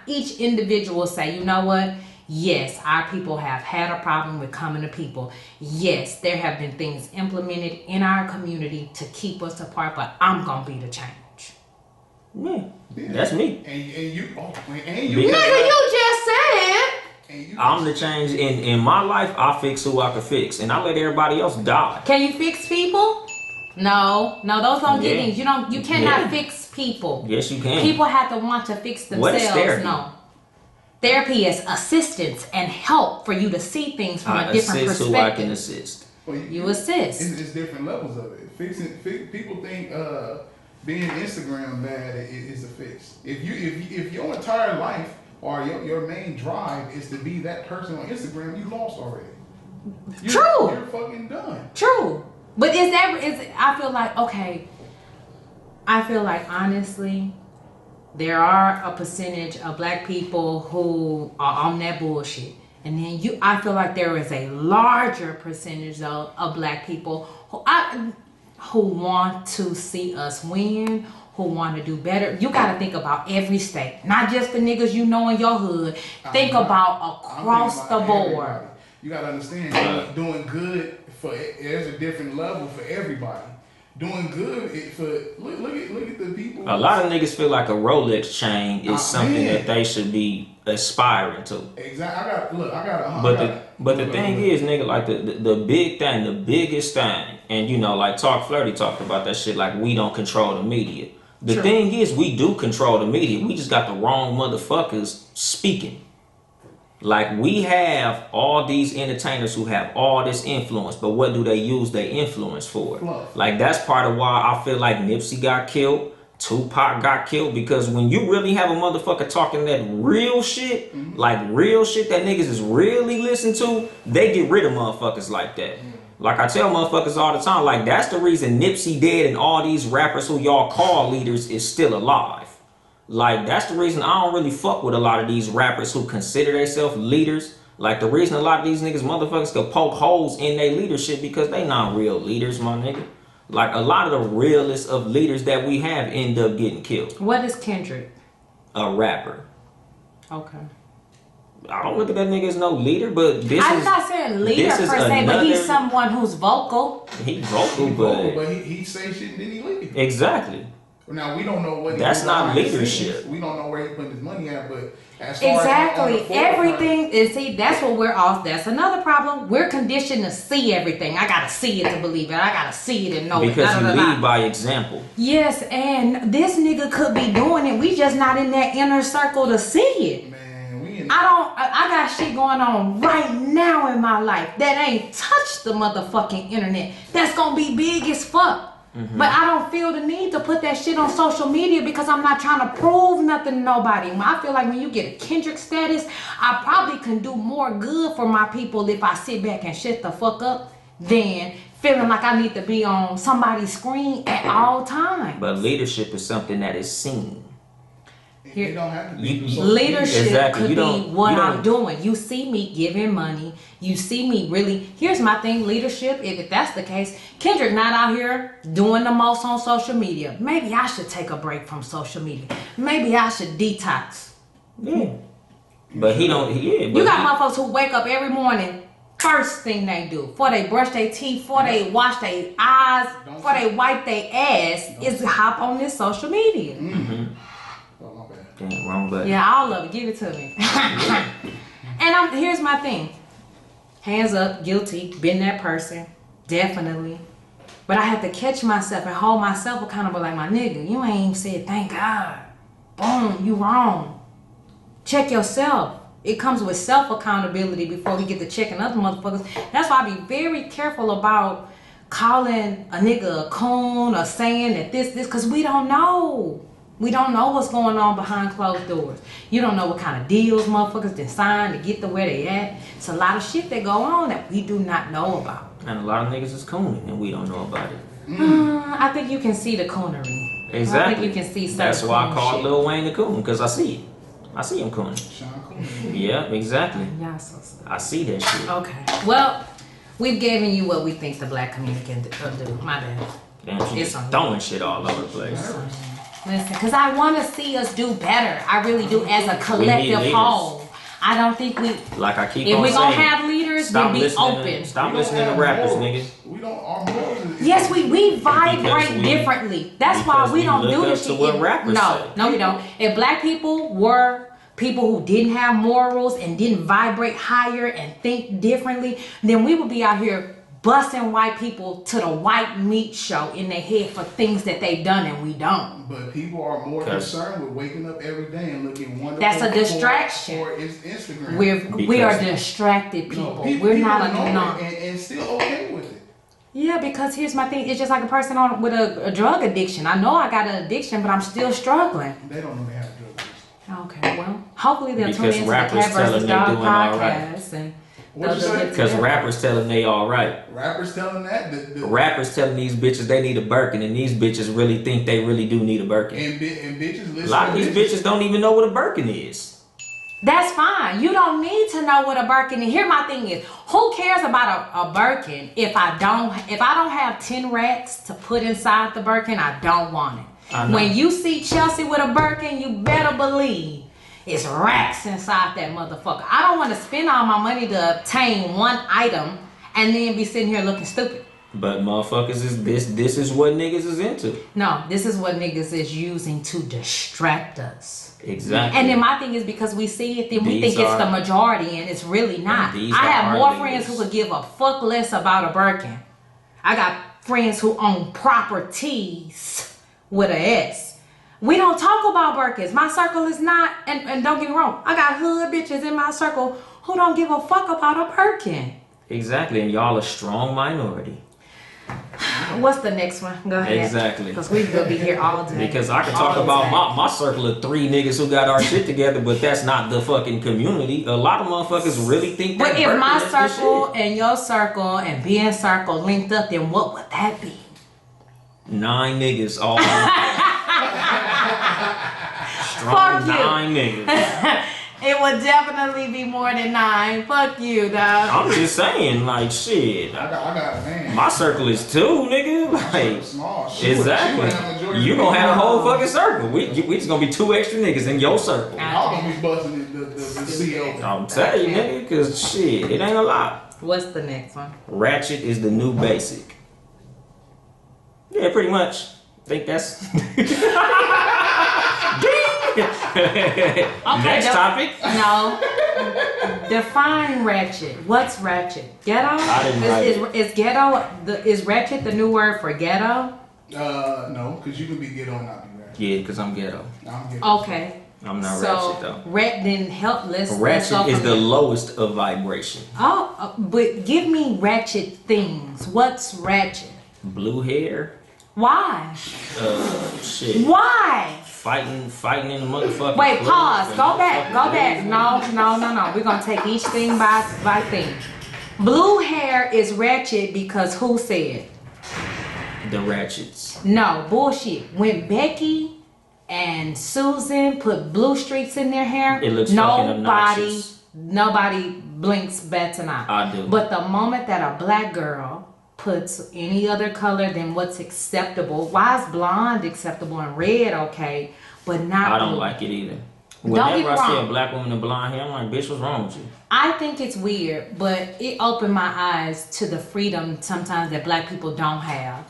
each individual say, you know what? Yes, our people have had a problem with coming to people. Yes, there have been things implemented in our community to keep us apart, but I'm gonna be the change. Yeah, that's me. And you Nigga, you just said. I'm the change in my life. I fix who I can fix, and I let everybody else die. Can you fix people? No, those don't get things. You cannot fix people. Yes, you can. People have to want to fix themselves. What is therapy? No. Therapy is assistance and help for you to see things from a different perspective. Who I can assist. Well, you assist. It's different levels of it. People think being Instagram bad is a fix. If your entire life or your main drive is to be that person on Instagram, you lost already. True. You're fucking done. True. But I feel like honestly, there are a percentage of black people who are on that bullshit. And then I feel like there is a larger percentage though of black people who want to see us win, who want to do better. You got to think about every state, not just the niggas you know in your hood. Think about across the board. Everybody. You got to understand, doing good there's a different level for everybody. Doing good look at the people. A lot of niggas feel like a Rolex chain is something that they should be aspiring to. Exactly. But the thing is, nigga, like the big thing, the biggest thing, and like Talk Flirty talked about that shit. Like we don't control the media. The thing is, we do control the media. We just got the wrong motherfuckers speaking. Like we have all these entertainers who have all this influence, but what do they use their influence for? Fluff. Like that's part of why I feel like Nipsey got killed, Tupac got killed, because when you really have a motherfucker talking that real shit, like real shit that niggas is really listening to, they get rid of motherfuckers like that. Like I tell motherfuckers all the time, like that's the reason Nipsey dead and all these rappers who y'all call leaders is still alive. Like that's the reason I don't really fuck with a lot of these rappers who consider themselves leaders. Like the reason a lot of these niggas motherfuckers could poke holes in their leadership because they not real leaders, my nigga. Like a lot of the realest of leaders that we have end up getting killed. What is Kendrick? A rapper. Okay. I don't look at that nigga as no leader, but I'm not saying leader per se, but he's someone who's vocal. He vocal, but he say shit and then he leave. Exactly. Now we don't know what that's not leadership. We don't know where he put his money at, but as far exactly as everything is that's what we're off. That's another problem. We're conditioned to see everything. I gotta see it to believe it. I gotta see it and know because it. Because you lead by example. Yes, and this nigga could be doing it. We just not in that inner circle to see it. Man, I got shit going on right now in my life that ain't touched the motherfucking internet. That's gonna be big as fuck. Mm-hmm. But I don't feel the need to put that shit on social media because I'm not trying to prove nothing to nobody. I feel like when you get a Kendrick status, I probably can do more good for my people if I sit back and shut the fuck up than feeling like I need to be on somebody's screen at all times. But leadership is something that is seen. You don't have to be leadership could be what I'm doing. You see me giving money. You see me really. Here's my thing. Leadership, if that's the case, Kendrick not out here doing the most on social media. Maybe I should take a break from social media. Maybe I should detox. Yeah. But he don't. Yeah. You got motherfuckers who wake up every morning. First thing they do, before they brush their teeth, before they wash their eyes, before they wipe their ass, is hop on this social media. Mm-hmm. Damn, wrong button. Yeah, all of it. Give it to me. And here's my thing. Hands up, guilty, been that person, definitely. But I have to catch myself and hold myself accountable like, my nigga, you ain't even said thank God. Boom, you wrong. Check yourself. It comes with self-accountability before we get to checking other motherfuckers. That's why I be very careful about calling a nigga a coon or saying that this, because we don't know. We don't know what's going on behind closed doors. You don't know what kind of deals motherfuckers done signed to get to where they at. It's a lot of shit that go on that we do not know about. And a lot of niggas is cooning and we don't know about it. I think you can see the coonery. Exactly. I think you can see That's why I call Lil Wayne the coon, because I see it. I see him cooning. Yeah, exactly. Y'all so stupid. I see that shit. Okay. Well, we've given you what we think the black community can do. My bad. Damn, she's throwing shit all over the place. Listen, because I want to see us do better. I really do, as a collective whole. I don't think we. Like I keep if on we saying, gonna have leaders, we'll be open. Stop listening to rappers, nigga. We don't. Our morals. Yes, we vibrate differently. That's why we don't do this shit. No, we don't. If black people were people who didn't have morals and didn't vibrate higher and think differently, then we would be out here busting white people to the white meat show in their head for things that they've done and we don't. But people are more concerned with waking up every day and looking wonderful. That's a distraction. For Instagram. We are distracted people. We're not and still okay with it. Yeah, because here's my thing. It's just like a person with a drug addiction. I know I got an addiction, but I'm still struggling. They don't know they have a drug addiction. Okay, well, hopefully they'll tune into the Cat vs. Dog podcast and. Because rappers telling they all right. Rappers telling that. Rappers telling these bitches they need a Birkin, and these bitches really think they really do need a Birkin. And bitches listen. A lot of these bitches don't even know what a Birkin is. That's fine. You don't need to know what a Birkin is. Here my thing is, who cares about a Birkin if I don't have 10 racks to put inside the Birkin, I don't want it. When you see Chelsea with a Birkin, you better believe it's racks inside that motherfucker. I don't want to spend all my money to obtain one item and then be sitting here looking stupid. But motherfuckers is this is what niggas is into. No, this is what niggas is using to distract us. Exactly. And then my thing is because we see it, then we think it's the majority and it's really not. I have more friends who could give a fuck less about a Birkin. I got friends who own properties with an S. We don't talk about Birkins. My circle is not, and don't get me wrong, I got hood bitches in my circle who don't give a fuck about a Birkin. Exactly, and y'all a strong minority. What's the next one? Go ahead. Exactly. Because we could be here all day. Because I can talk about my circle of 3 niggas who got our shit together, but that's not the fucking community. A lot of motherfuckers really think that. But if my circle and your circle and Ben's circle linked up, then what would that be? 9 niggas all Fuck strong you. 9 niggas. It would definitely be more than 9. Fuck you, dog. I'm just saying, like, shit. I got man. My circle is 2, nigga. Like, Small. exactly. You gonna have a whole fucking circle. We just gonna be 2 extra niggas in your circle. Y'all gonna be busting the CO. I'm telling you, nigga, cause shit, it ain't a lot. What's the next one? Ratchet is the new basic. Yeah, pretty much. I think that's. Next topic. No. Define ratchet. What's ratchet? Ghetto? I didn't write Is ghetto is ratchet the new word for ghetto? No, because you can be ghetto and not be ratchet. Yeah, cause I'm ghetto. I'm ghetto. Okay. I'm not ratchet though. Then help. Let's Ratchet go is from the there. lowest of vibration. Oh, but give me ratchet things. What's ratchet? Blue hair. Why? Shit. Why? Fighting in the motherfucking. Wait, club pause. and Go back. motherfucking No. dancing. We're gonna take each thing by thing. Blue hair is ratchet because who said? The ratchets. No, bullshit. When Becky and Susan put blue streaks in their hair, It looks fucking obnoxious. nobody blinks bats an eye. I do. But the moment that a black girl puts any other color than what's acceptable, why is blonde acceptable and red okay, but not I don't blue? like it either. Don't get Whenever me I see wrong. a black woman in blonde hair, I'm like, bitch, what's wrong with you? I think it's weird, but it opened my eyes to the freedom sometimes that black people don't have.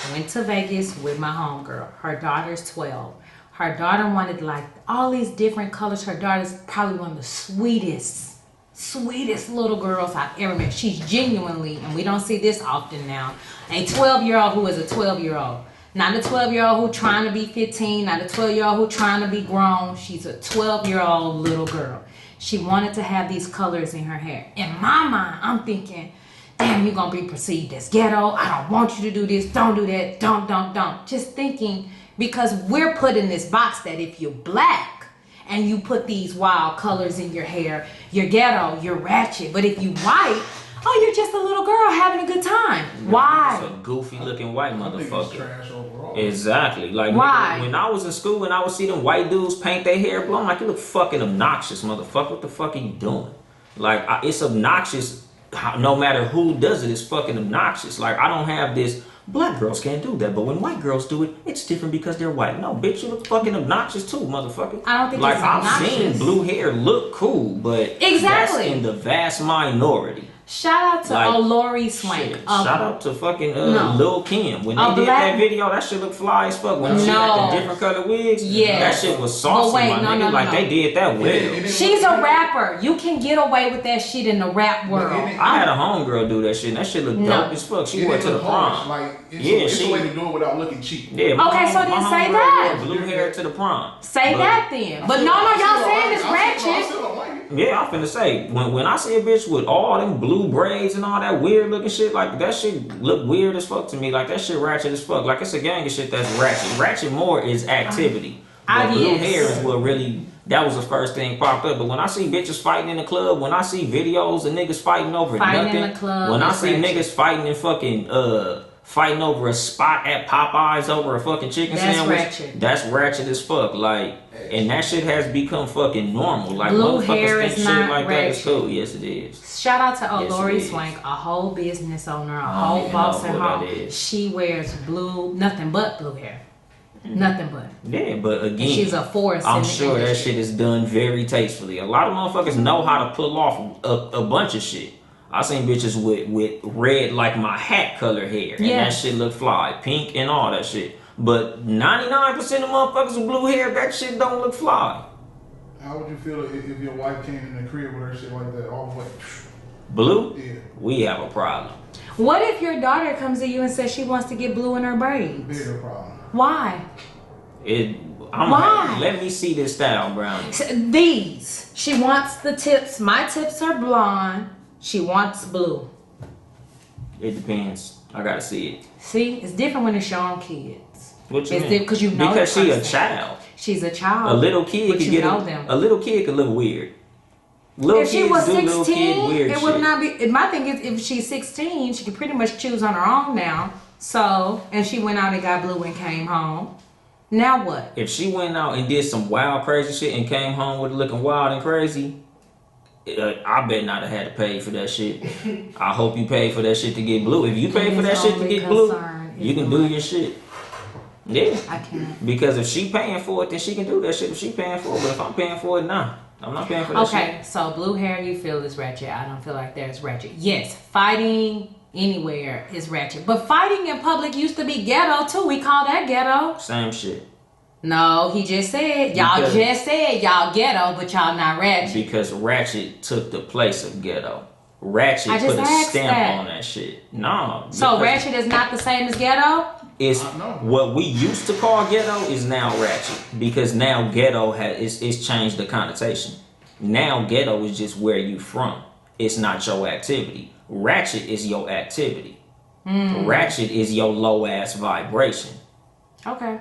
I went to Vegas with my homegirl. Her daughter's 12. Her daughter wanted like all these different colors. Her daughter's probably one of the sweetest little girls I've ever met. She's genuinely, and we don't see this often now, a 12-year-old who is a 12-year-old. Not a 12-year-old who trying to be 15, not a 12-year-old who trying to be grown. She's a 12-year-old little girl. She wanted to have these colors in her hair. In my mind, I'm thinking, damn, you're going to be perceived as ghetto. I don't want you to do this. Don't do that. Don't. Just thinking, because we're put in this box that if you're black and you put these wild colors in your hair, you're ghetto, you're ratchet. But if you white, oh, you're just a little girl having a good time. Why? It's a goofy looking white I think it's motherfucker. trash overall. Exactly. Like, Why? When I was in school and I would see them white dudes paint their hair blue, I'm like, you look fucking obnoxious, motherfucker. What the fuck are you doing? Like, it's obnoxious. No matter who does it, it's fucking obnoxious. Like, I don't have this. Black girls can't do that, but when white girls do it, it's different because they're white. No, bitch, you look fucking obnoxious too, motherfucker. I don't think like it's I've obnoxious. seen blue hair look cool, but Exactly. that's in the vast minority. Shout out to Like, Lori Swank. Shit. Shout out to fucking No. Lil Kim. When A they did black- that video, that shit looked fly as fuck. When she No. had the different color wigs, Yes. that shit was saucy, But wait, my no, nigga. no, Like no. they did that well. It didn't She's look a good. rapper. You can get away with that shit in the rap world. it- I had a homegirl do that shit, and that shit looked No. dope as fuck. She It went to the didn't look harsh. prom. Like, it's Yeah, it's she- a way to do it without looking cheap. Yeah, my Okay, so my then say homegirl that. wore blue hair to the prom. Say But- that then. But no, y'all saying it's I ratchet. still don't like it. Yeah, I'm finna say, when I see a bitch with all them blue braids and all that weird looking shit, like that shit look weird as fuck to me. Like that shit ratchet as fuck. Like it's a gang of shit that's ratchet. Ratchet more is activity. But blue yes. hair is what really, that was the first thing popped up. But when I see bitches fighting in the club, when I see videos of niggas fighting over Fighting in nothing, the club when I is see ratchet. niggas fighting in fucking, fighting over a spot at Popeyes over a fucking chicken That's sandwich, ratchet. that's ratchet as fuck. Like, and that shit has become fucking normal. Like, Blue motherfuckers hair think is shit not like that is ratchet. cool. Yes, it is. Shout out to Yes, Lori it is. Swank, a whole business owner, a I don't whole even boss know at who home. that is. She wears nothing but blue hair. Nothing but. Yeah, but again, And she's a force I'm in the sure that industry. shit is done very tastefully. A lot of motherfuckers know how to pull off a bunch of shit. I seen bitches with red like my hat color hair, and Yeah. that shit look fly, pink and all that shit. But 99% of motherfuckers with blue hair, that shit don't look fly. How would you feel if your wife came in the crib with her shit like that all the way? Blue, Yeah, we have a problem. What if your daughter comes to you and says she wants to get blue in her braids? bigger problem. Why? Why? Let me see this style, Brownie. These. She wants the tips. My tips are blonde. She wants blue. It depends. I gotta see it. See, it's different when it's your own kids. What you It's mean? because you know because the she a person. child. She's a child. A little kid but could you get know them. a little kid could look weird. Little If she kids was do little kid 16, weird it would shit. not be. My thing is, if she's 16, she can pretty much choose on her own now. So, and she went out and got blue and came home. Now what? If she went out and did some wild, crazy shit and came home with looking wild and crazy, I bet not have had to pay for that shit. I hope you paid for that shit to get blue. If you pay for that shit to get blue, you can do your shit. Yeah. I can't. Because if she paying for it, then she can do that shit if she paying for it. But if I'm paying for it, nah. I'm not paying for that shit. Okay, so blue hair you feel is ratchet. I don't feel like there's ratchet. Yes, fighting anywhere is ratchet. But fighting in public used to be ghetto too. We call that ghetto. Same shit. No, he just said, y'all y'all ghetto, but y'all not ratchet. Because ratchet took the place of ghetto. Ratchet I just put a asked stamp that. on that shit. No. So ratchet is not the same as ghetto? It's what we used to call ghetto is now ratchet. Because now ghetto it's changed the connotation. Now ghetto is just where you from. It's not your activity. Ratchet is your activity. Ratchet is your low ass vibration. Okay.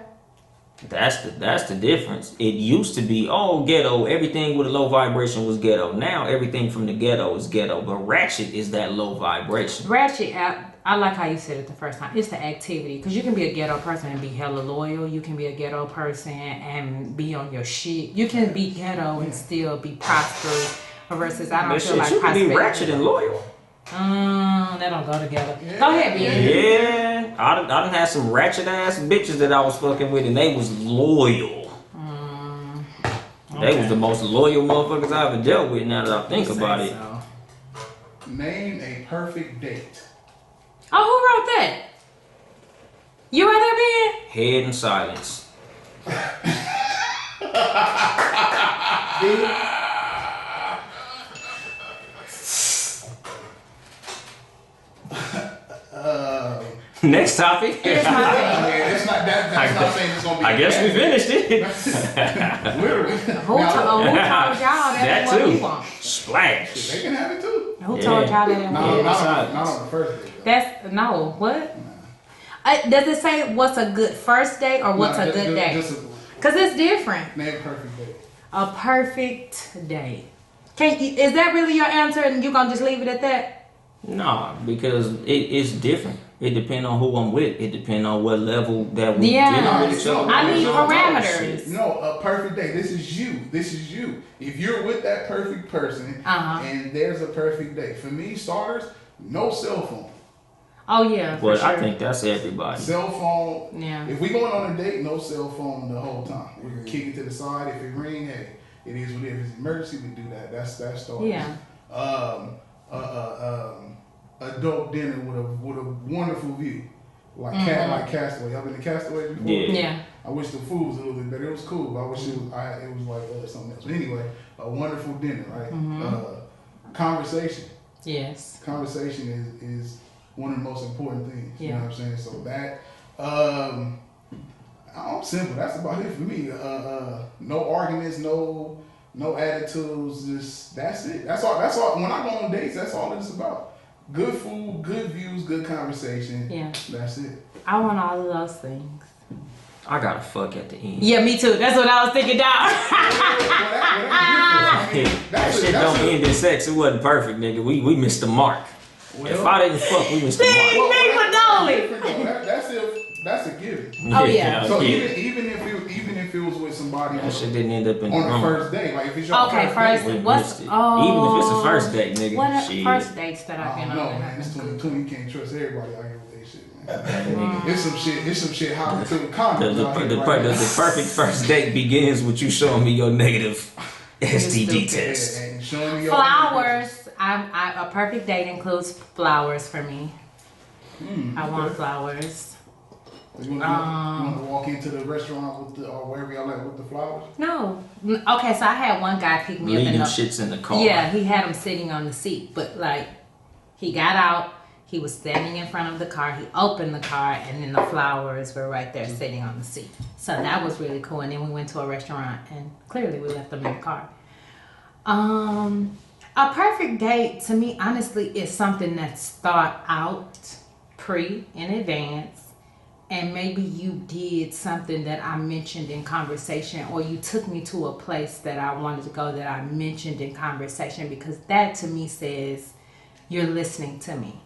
That's the difference. It used to be, ghetto, everything with a low vibration was ghetto. Now everything from the ghetto is ghetto, but ratchet is that low vibration. Ratchet, I like how you said it the first time. It's the activity. Because you can be a ghetto person and be hella loyal. You can be a ghetto person and be on your shit. You can be ghetto and still be prosperous. Versus, I don't But feel shit, like you can prosperity. be ratchet and loyal. They don't go together. Go ahead, Ben. Yeah, I done had some ratchet ass bitches that I was fucking with, and they was loyal. They was the most loyal motherfuckers I ever dealt with. Now that I think about it, Name a perfect date. Oh, who wrote that? You right there, Ben? head in silence. Next topic. Here's my thing. That's not saying it's gonna be. I guess we finished it. Literally. Who told y'all that That what we too. want? Splash. They can have it too. Who told y'all that? No, Yeah. not on the first date. That's no. What? Does it say what's a good first date or what's a good date? Because it's different. Name a perfect date. A perfect date. Is that really your answer, and you gonna just leave it at that? Nah, because it's different. It depends on who I'm with. It depends on what level that we dealing with each other. I need Shit. parameters. No, a perfect date. This is you. This is you. If you're with that perfect person and there's a perfect date. For me, starters, no cell phone. Oh yeah, for But sure. I think that's everybody. Cell phone. Yeah. If we going on a date, no cell phone the whole time. We can kick it to the side. If it ring, hey, it is what it is. If it's an emergency, we do that. That's starters. Yeah. Adult dinner with a wonderful view, like Castaway. Y'all been to Castaway before? Yeah. I wish the food was a little bit better. It was cool, but I wish it was like something else. But anyway, a wonderful dinner, right? Conversation. Yes. Conversation is one of the most important things. You know what I'm saying? So that I'm simple. That's about it for me. No arguments, no attitudes. Just that's it. That's all. When I go on dates, that's all it's about. Good food, good views, good conversation. Yeah. That's it. I want all of those things. I gotta fuck at the end. Yeah, me too. That's what I was thinking down. That shit don't end in sex. It wasn't perfect, nigga. We missed the mark. If I didn't fuck, we missed the mark. That's a given. Oh yeah. So even if it was with somebody That shit didn't end up in the on the room. first date, like if it's your Okay, first first date, what's Even if it's a first date, nigga. What are shit. first dates that I've I been don't know, on? man. It's 2020. You can't trust everybody out here with their shit, man. It's some shit hopping to the condoms out here right now. The perfect first date begins with you showing me your negative STD test. And showing me your Flowers. A perfect date includes flowers for me. I want flowers. You want to walk into the restaurant or wherever y'all at with the flowers? No. Okay, so I had one guy pick me up Leave in them the shits in the car. Yeah, he had him sitting on the seat, but like he got out, he was standing in front of the car, he opened the car, and then the flowers were right there sitting on the seat. So that was really cool. And then we went to a restaurant, and clearly we left them in the car. A perfect date to me, honestly, is something that's thought out in advance. And maybe you did something that I mentioned in conversation, or you took me to a place that I wanted to go that I mentioned in conversation, because that to me says you're listening to me.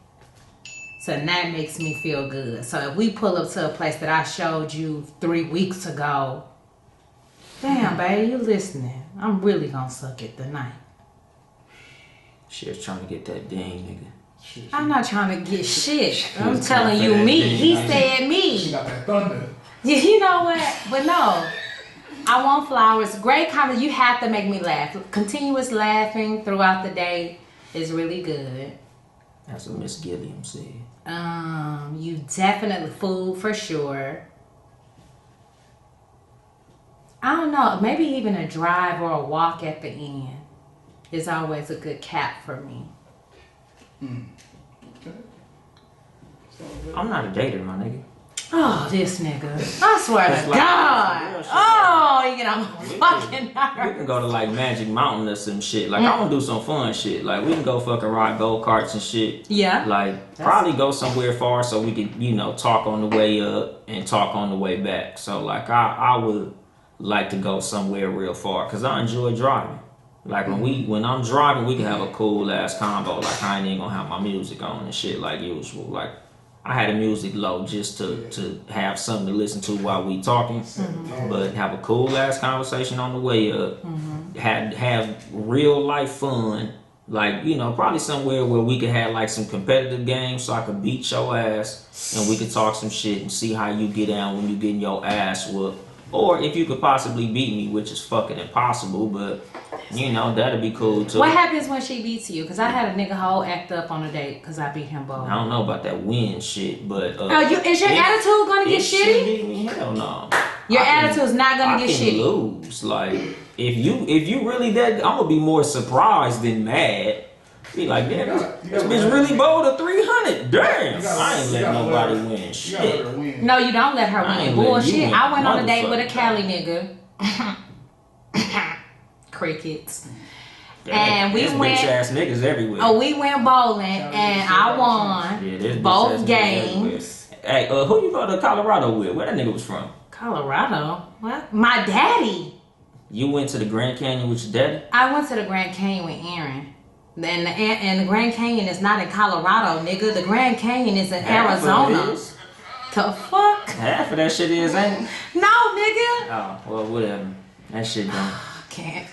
So that makes me feel good. So if we pull up to a place that I showed you 3 weeks ago, damn, babe, you listening. I'm really gonna suck it tonight. Shit's trying to get that ding, nigga. I'm not trying to get shit. I'm telling you me. He said me. She got that thunder. Yeah, you know what? But no. I want flowers. Great comment. You have to make me laugh. Continuous laughing throughout the day is really good. That's what Miss Gilliam said. You definitely food for sure. I don't know. Maybe even a drive or a walk at the end is always a good cap for me. Okay. I'm not a dater, my nigga. Oh, this nigga. I swear to God. Oh, you get on my fucking We nerves. can go to like Magic Mountain or some shit. Like I want to do some fun shit. Like we can go fucking ride go-karts and shit. Yeah. Like probably go somewhere far so we can, you know, talk on the way up and talk on the way back. So like I would like to go somewhere real far because I enjoy driving. Like when I'm driving, we can have a cool ass combo. Like I ain't even gonna have my music on and shit like usual. Like I had the music low just to have something to listen to while we talking, but have a cool ass conversation on the way up. Have real life fun. Like, you know, probably somewhere where we could have like some competitive games so I could beat your ass and we could talk some shit and see how you get down when you getting your ass whooped. Or if you could possibly beat me, which is fucking impossible, but you know, that'd be cool too. What happens when she beats you? Because I had a nigga whole act up on a date because I beat him both. I don't know about that win shit, but is your attitude gonna get she shitty? beat me, hell no. Your attitude's not gonna get shitty. Lose. Like if you really that, I'm gonna be more surprised than mad. Be like, damn, this bitch really bowled a 300. Damn, I ain't let nobody win shit. No, you don't let her win. Bullshit. I went on a date with a motherfucker. Cali nigga. Crickets. And we There's went. bitch ass niggas everywhere. Oh, we went bowling and I won Yeah, there's bitch both ass niggas games. everywhere. Hey, who you go to Colorado with? Where that nigga was from? Colorado? What? My daddy. You went to the Grand Canyon with your daddy? I went to the Grand Canyon with Aaron. And the Grand Canyon is not in Colorado, nigga. The Grand Canyon is in Arizona. Is. The fuck? Half of that shit is, ain't it? No, nigga. Oh, well, whatever. That shit done. Can't.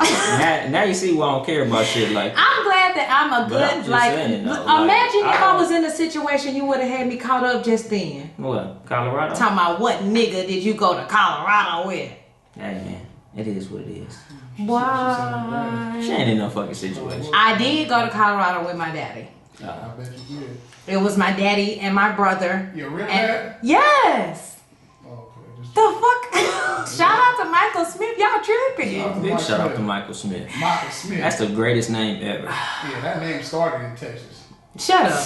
now you see why I don't care about shit like I'm glad that I'm a But I'm good, just like, saying, though, imagine like, if I was in a situation you would have had me caught up just then. what, Colorado? Talking about what nigga did you go to Colorado with? Hey man, it is what it is. Why? She ain't in no fucking situation. I did go to Colorado with my daddy. I bet you did. It was my daddy and my brother. Your real And- dad? Yes. Okay. Just The fuck? Shout out to Michael Smith. Y'all tripping. Big shout out to Michael Smith. Michael Smith. That's the greatest name ever. Yeah, that name started in Texas. Shut up.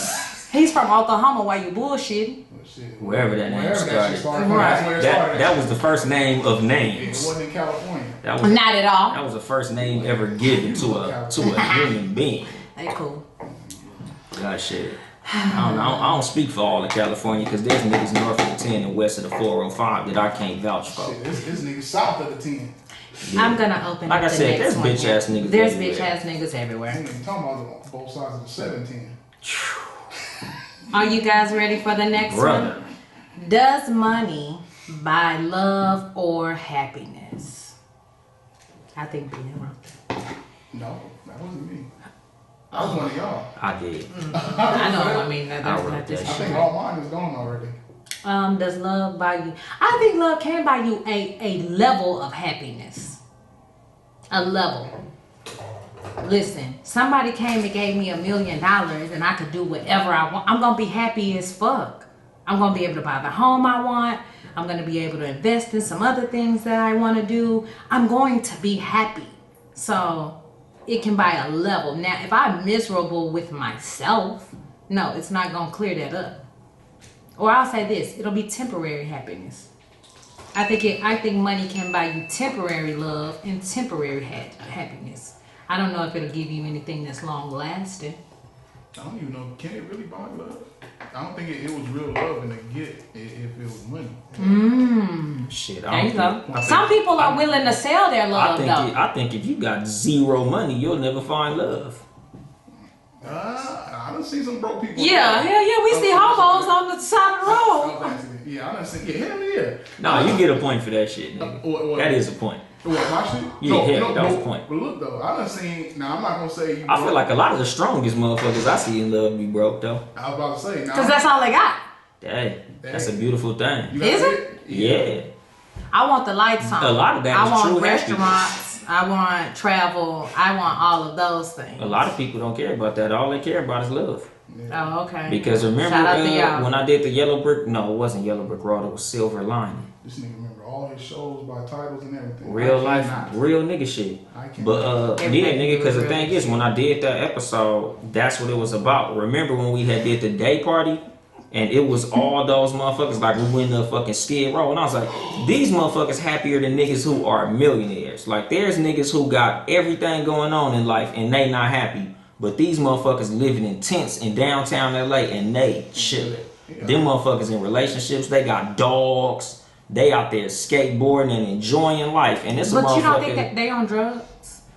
He's from Oklahoma while you bullshitting. But shit, Wherever that name wherever that shit started. from, that's where it started. That was the first name of Yeah, names. it wasn't in California. That was Not at all. that was the first name ever given to a human being. They cool. God shit. I don't speak for all of California because there's niggas north of the 10 and west of the 405 that I can't vouch for. Shit, this nigga south of the 10. Yeah. I'm gonna open Like up I the said, next there's one. bitch ass niggas There's everywhere. bitch ass niggas I everywhere. ain't even talking about both sides of the 17. Are you guys ready for the next Brother. one? Does money buy love or happiness? I think being wrong. No, that wasn't me. That was one of y'all. I did. I know. I mean, that's I wrote not this that I shit. think all mine is gone already. Does love buy you? I think love can buy you a level of happiness. A level. Listen, somebody came and gave me $1 million and I could do whatever I want. I'm gonna be happy as fuck. I'm gonna be able to buy the home I want. I'm gonna be able to invest in some other things that I want to do. I'm going to be happy. So it can buy a level. Now, if I'm miserable with myself, no, it's not gonna clear that up. Or I'll say this: it'll be temporary happiness. I think money can buy you temporary love and temporary happiness. I don't know if it'll give you anything that's long lasting. I don't even know. Can it really buy love? I don't think it was real love in the get if it was money. Shit, There you go. Some people are willing to sell their love, though. I think if you got zero money, you'll never find love. I done see some broke people. Yeah, we see hobos on the side of the road. Yeah, I done see. Yeah, hell yeah. No, you get a point for that shit, nigga. That is a point. What, my shit? Yeah, that was a point. But look though, I done seen. Now I'm not gonna say you. I feel like a lot of the strongest motherfuckers I see in love be broke though. I was about to say. Because that's all they got. Hey, that's a beautiful thing. Is it? Yeah. I want the lights on. A lot of that I is want true restaurants. I want travel. I want all of those things. A lot of people don't care about that. All they care about is love. Oh, okay. Because remember when I did the Yellow Brick? No, it wasn't Yellow Brick Road. It was Silver Lining. This nigga remember all his shows by titles and everything. Real life, real nigga shit. But yeah, nigga. Because the thing is, when I did that episode, that's what it was about. Remember when we had did the day party? And it was all those motherfuckers, like we went to fucking Skid Row. And I was like, these motherfuckers happier than niggas who are millionaires. Like there's niggas who got everything going on in life and they not happy. But these motherfuckers living in tents in downtown LA and they chilling. Yeah. Them motherfuckers in relationships, they got dogs. They out there skateboarding and enjoying life. And it's But you don't think that they on drugs?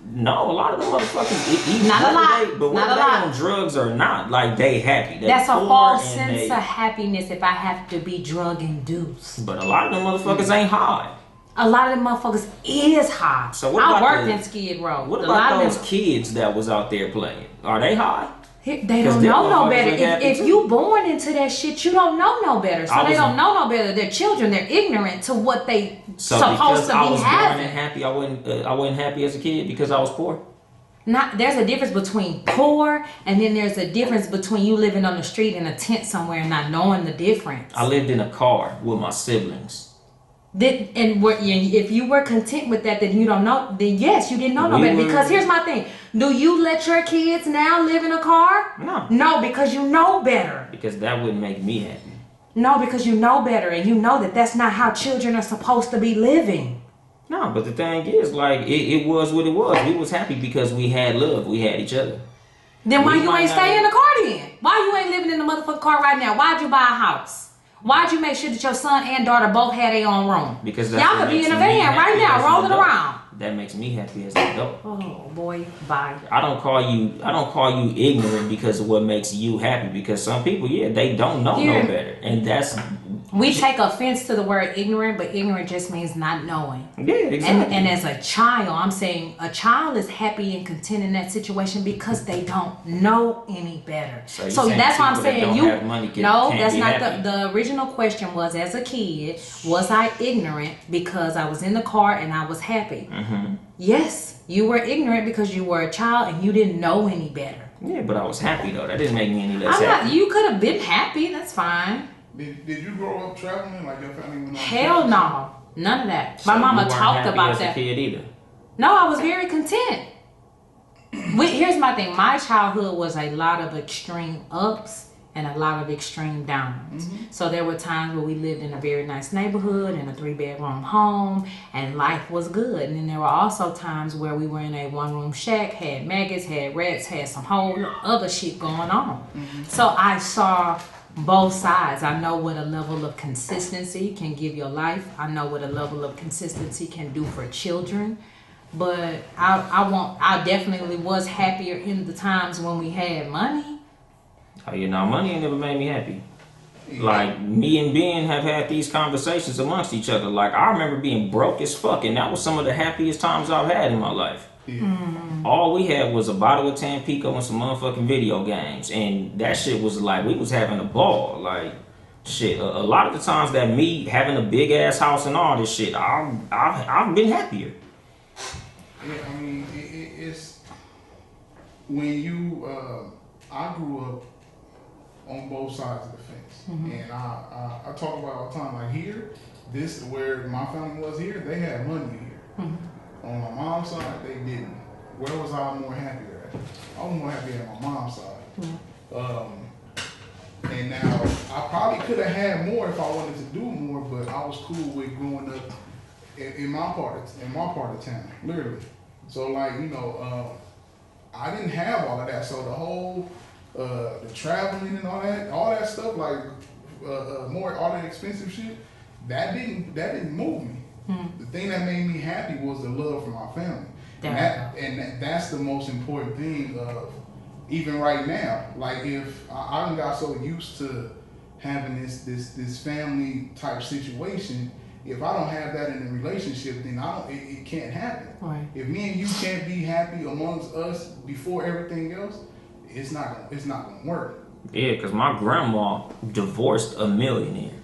No, a lot of them motherfuckers, not a lot, but whether they on drugs or not, like they happy. That's a false sense of happiness if I have to be drug induced. But a lot of them motherfuckers ain't high. A lot of them motherfuckers is high. So what about I worked in Skid Row. What about those kids that was out there playing? Are they high? They don't know no better. If you born into that shit, you don't know no better. So they don't know no better. They're children. They're ignorant to what they supposed to be having. I was born and happy. I wasn't happy as a kid because I was poor. There's a difference between poor and then there's a difference between you living on the street in a tent somewhere and not knowing the difference. I lived in a car with my siblings. If you were content with that, then you don't know. Then yes, you didn't know no better. Because here's my thing: do you let your kids now live in a car? No, because you know better. Because that wouldn't make me happy. No, because you know better, and you know that that's not how children are supposed to be living. No, but the thing is, like it was what it was. We was happy because we had love. We had each other. Then why you ain't stay in the car then? Why you ain't living in the motherfucking car right now? Why'd you buy a house? Why'd you make sure that your son and daughter both had their own room? Because y'all could be in a van right now, rolling around. That makes me happy as an adult. Oh boy, bye. I don't call you ignorant because of what makes you happy. Because some people, they don't know no better, and that's. We take offense to the word ignorant, but ignorant just means not knowing. Yeah, exactly. And as a child, I'm saying a child is happy and content in that situation because they don't know any better. So that's why I'm saying that's not the original question was, as a kid, was I ignorant because I was in the car and I was happy? Mm-hmm. Yes, you were ignorant because you were a child and you didn't know any better. Yeah, but I was happy though. That didn't make me any less happy. You could have been happy. That's fine. Did you grow up traveling like your family went on? Hell no, none of that. My mama talked about that. As a kid either. No, I was very content. Here's my thing. My childhood was a lot of extreme ups and a lot of extreme downs. Mm-hmm. So there were times where we lived in a very nice neighborhood in a 3-bedroom home and life was good. And then there were also times where we were in a 1-room shack, had maggots, had rats, had some whole other shit going on. Mm-hmm. So I saw both sides. I know what a level of consistency can give your life. I know what a level of consistency can do for children. But I definitely was happier in the times when we had money. Oh, money ain't never made me happy. Like, me and Ben have had these conversations amongst each other. Like, I remember being broke as fuck, and that was some of the happiest times I've had in my life. Yeah. Mm-hmm. All we had was a bottle of Tampico and some motherfucking video games, and that shit was like, we was having a ball. Like, shit, a lot of the times that me having a big ass house and all this shit, I've been happier. Yeah, I mean, it's when you, I grew up on both sides of the fence, mm-hmm. and I talk about all the time, like here, this where my family was here, they had money here. Mm-hmm. On my mom's side, they didn't. Where was I more happier at? I was more happy at my mom's side. Mm-hmm. And now, I probably could have had more if I wanted to do more, but I was cool with growing up in my part of town, literally. So like, I didn't have all of that. So the whole the traveling and all that stuff, like more all that expensive shit, that didn't move me. The thing that made me happy was the love for my family, that's the most important thing. Even right now, like if I done got so used to having this family type situation, if I don't have that in a relationship, then it can't happen. Right. If me and you can't be happy amongst us before everything else, it's not gonna work. Yeah, because my grandma divorced a millionaire.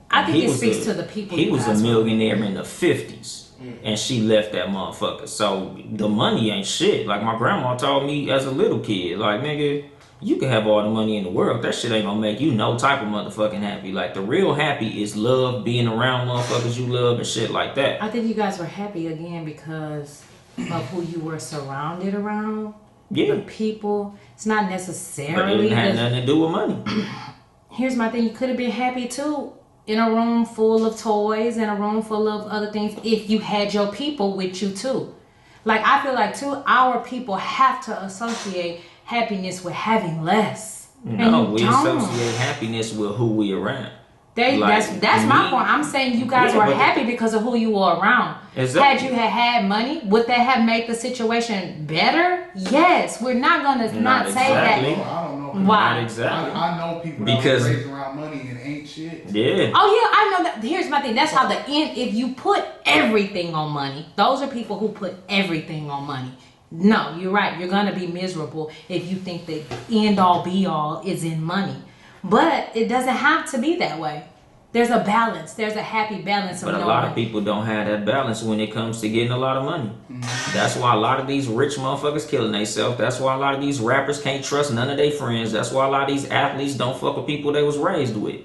I think it speaks to the people. He was a millionaire in the 50s, and she left that motherfucker. So the money ain't shit. Like my grandma told me as a little kid, like, nigga, you can have all the money in the world. That shit ain't gonna make you no type of motherfucking happy. Like the real happy is love, being around motherfuckers you love and shit like that. I think you guys were happy again because of who you were surrounded around. Yeah. The people. It's not necessarily. But it didn't have nothing to do with money. Here's my thing. You could have been happy too in a room full of toys, in a room full of other things, if you had your people with you too. Like I feel like too, our people have to associate happiness with having less. No, we associate happiness with who we around. That's my point. I'm saying you guys were happy because of who you were around. Exactly. Had you had money, would that have made the situation better? Yes. We're not gonna not say that. I don't know. Why? Not exactly. I know people that were raised around money and ain't shit. Yeah. Oh yeah, I know that. Here's my thing. That's how the end. If you put everything on money, those are people who put everything on money. No, you're right. You're gonna be miserable if you think the end all be all is in money. But it doesn't have to be that way. There's a balance. There's a happy balance. But a lot of people don't have that balance when it comes to getting a lot of money. That's why a lot of these rich motherfuckers killing themselves. That's why a lot of these rappers can't trust none of their friends. That's why a lot of these athletes don't fuck with people they was raised with.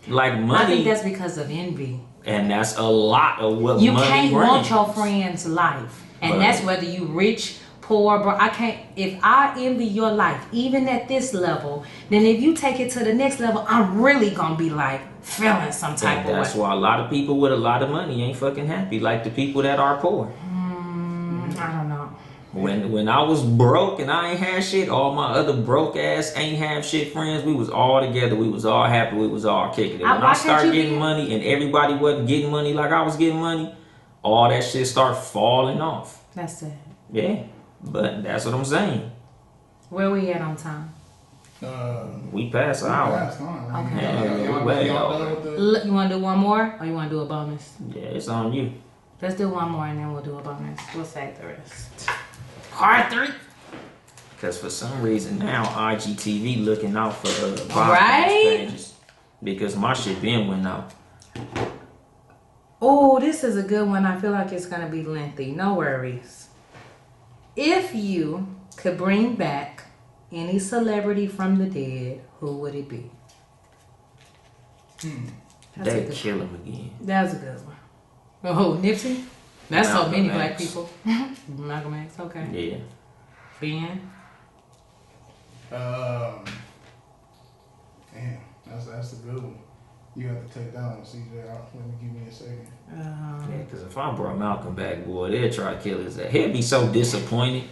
Like money. I think that's because of envy. And that's a lot of what you money can't brings. want your friend's life. And But that's whether you rich, poor, bro. I can't. If I envy your life, even at this level, then if you take it to the next level, I'm really gonna be like feeling some type of way. That's why a lot of people with a lot of money ain't fucking happy, like the people that are poor. I don't know. When I was broke and I ain't had shit, all my other broke ass ain't have shit friends, we was all together, we was all happy, we was all kicking it. When I started getting money and everybody wasn't getting money like I was getting money, all that shit start falling off. That's it. Yeah, but that's what I'm saying. Where we at on time? We passed an hour. Okay. Yeah, You want to do one more, or you want to do a bonus? Yeah, it's on you. Let's do one more, and then we'll do a bonus. We'll save the rest. Part 3. Because for some reason now IGTV looking out for right? pages. Because my shit been went out. Oh, this is a good one. I feel like it's going to be lengthy. No worries. If you could bring back any celebrity from the dead, who would it be? They kill him again. That was a good one. Oh, Nipsey? That's Malcolm so many X. black people. Malcolm X, okay. Yeah. Ben? Damn, that's a good one. You have to take that one, CJ. Give me a second. Yeah, because if I brought Malcolm back, boy, they'd try to kill his ass. He'd be so disappointed.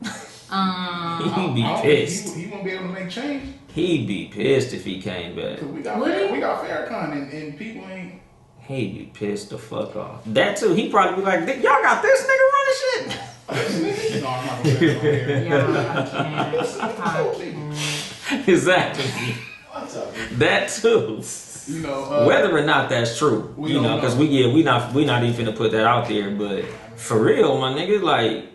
He'd be pissed. He won't be able to make change. He'd be pissed if he came back. We got Farrakhan and people ain't. He'd be pissed the fuck off. That too. He'd probably be like, y'all got this nigga running shit. No, I'm not gonna say that on here. Yeah, I can't. Exactly. That too. You know, whether or not that's true, you know, because we not even finna put that out there, but for real, my nigga, like,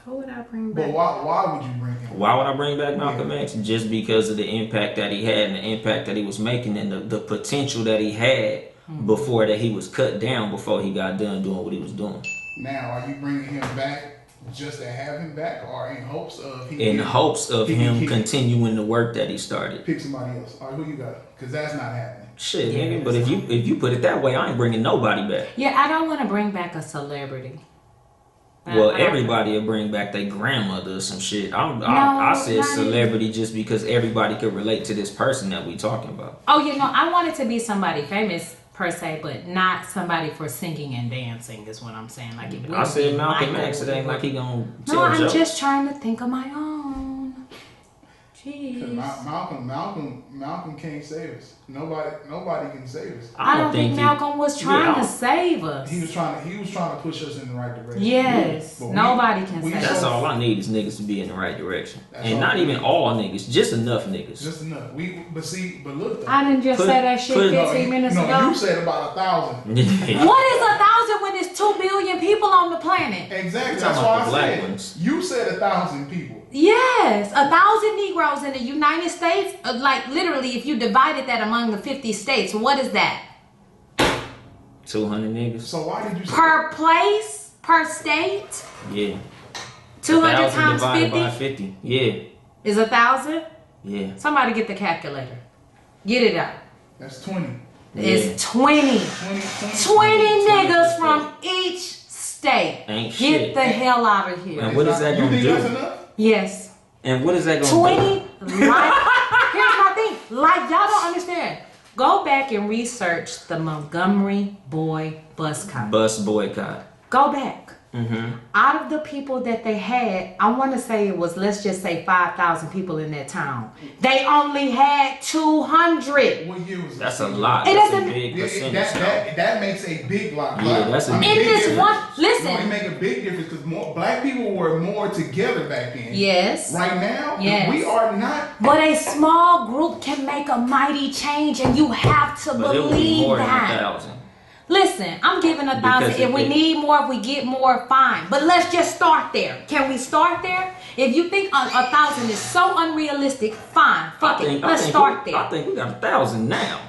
who would I bring back? But why would you bring him? Why would I bring back Malcolm X? Just because of the impact that he had and the impact that he was making and the potential that he had before that he was cut down before he got done doing what he was doing. Now, are you bringing him back just to have him back, or in hopes of him continuing the work that he started? Pick somebody else. All right, who you got? Because that's not happening. Shit, nigga. But if you put it that way, I ain't bringing nobody back. Yeah, I don't want to bring back a celebrity. Well, everybody will bring back their grandmother or some shit. I said celebrity just because everybody could relate to this person that we talking about. Oh, you know, I want it to be somebody famous per se, but not somebody for singing and dancing is what I'm saying. Like if I said Malcolm X, it ain't like he gonna tell No, I'm jokes. just trying to think of my own. Jeez. Malcolm can't save us. Nobody can save us. I don't think Malcolm was trying to save us. He was trying to push us in the right direction. Yes. Nobody can save us. That's all I need is niggas to be in the right direction. And not even all niggas, just enough niggas. Just enough. But look though. I didn't just say that shit 15 minutes ago. No, you said about 1,000. What is 1,000 when there's 2 billion people on the planet? Exactly. That's why I said. You said 1,000 people. Yes, 1,000 Negroes in the United States. Like literally, if you divided that among the 50 states, what is that? 200 niggas. So why did you say per place, per state? Yeah. 200 times divided 50? by 50. Yeah. Is 1,000? Yeah. Somebody get the calculator. Get it out. That's 20. It's 20 niggas from each state. Ain't Get shit. the hell out of here. And what is that You gonna think do? that's enough? Yes. And what is that gonna 20 do? like here's my thing. Like y'all don't understand. Go back and research the Montgomery boy bus boycott. Bus boycott. Go back. Mm-hmm. Out of the people that they had, I want to say it was, let's just say 5,000 people in that town. They only had 200. What year was That's it? a lot. It That's doesn't- a big percentage. That makes a big lot. Yeah, that's a In big this difference. one, listen. No, it make a big difference because black people were more together back then. Yes. Right now, Yes. we are not. But a small group can make a mighty change, and you have to But it would be believe more than that. 1,000. Listen, I'm giving 1,000. If we need more, if we get more, fine. But let's just start there. Can we start there? If you think 1,000 is so unrealistic, fine. Fuck it. Let's start there. I think we got 1,000 now.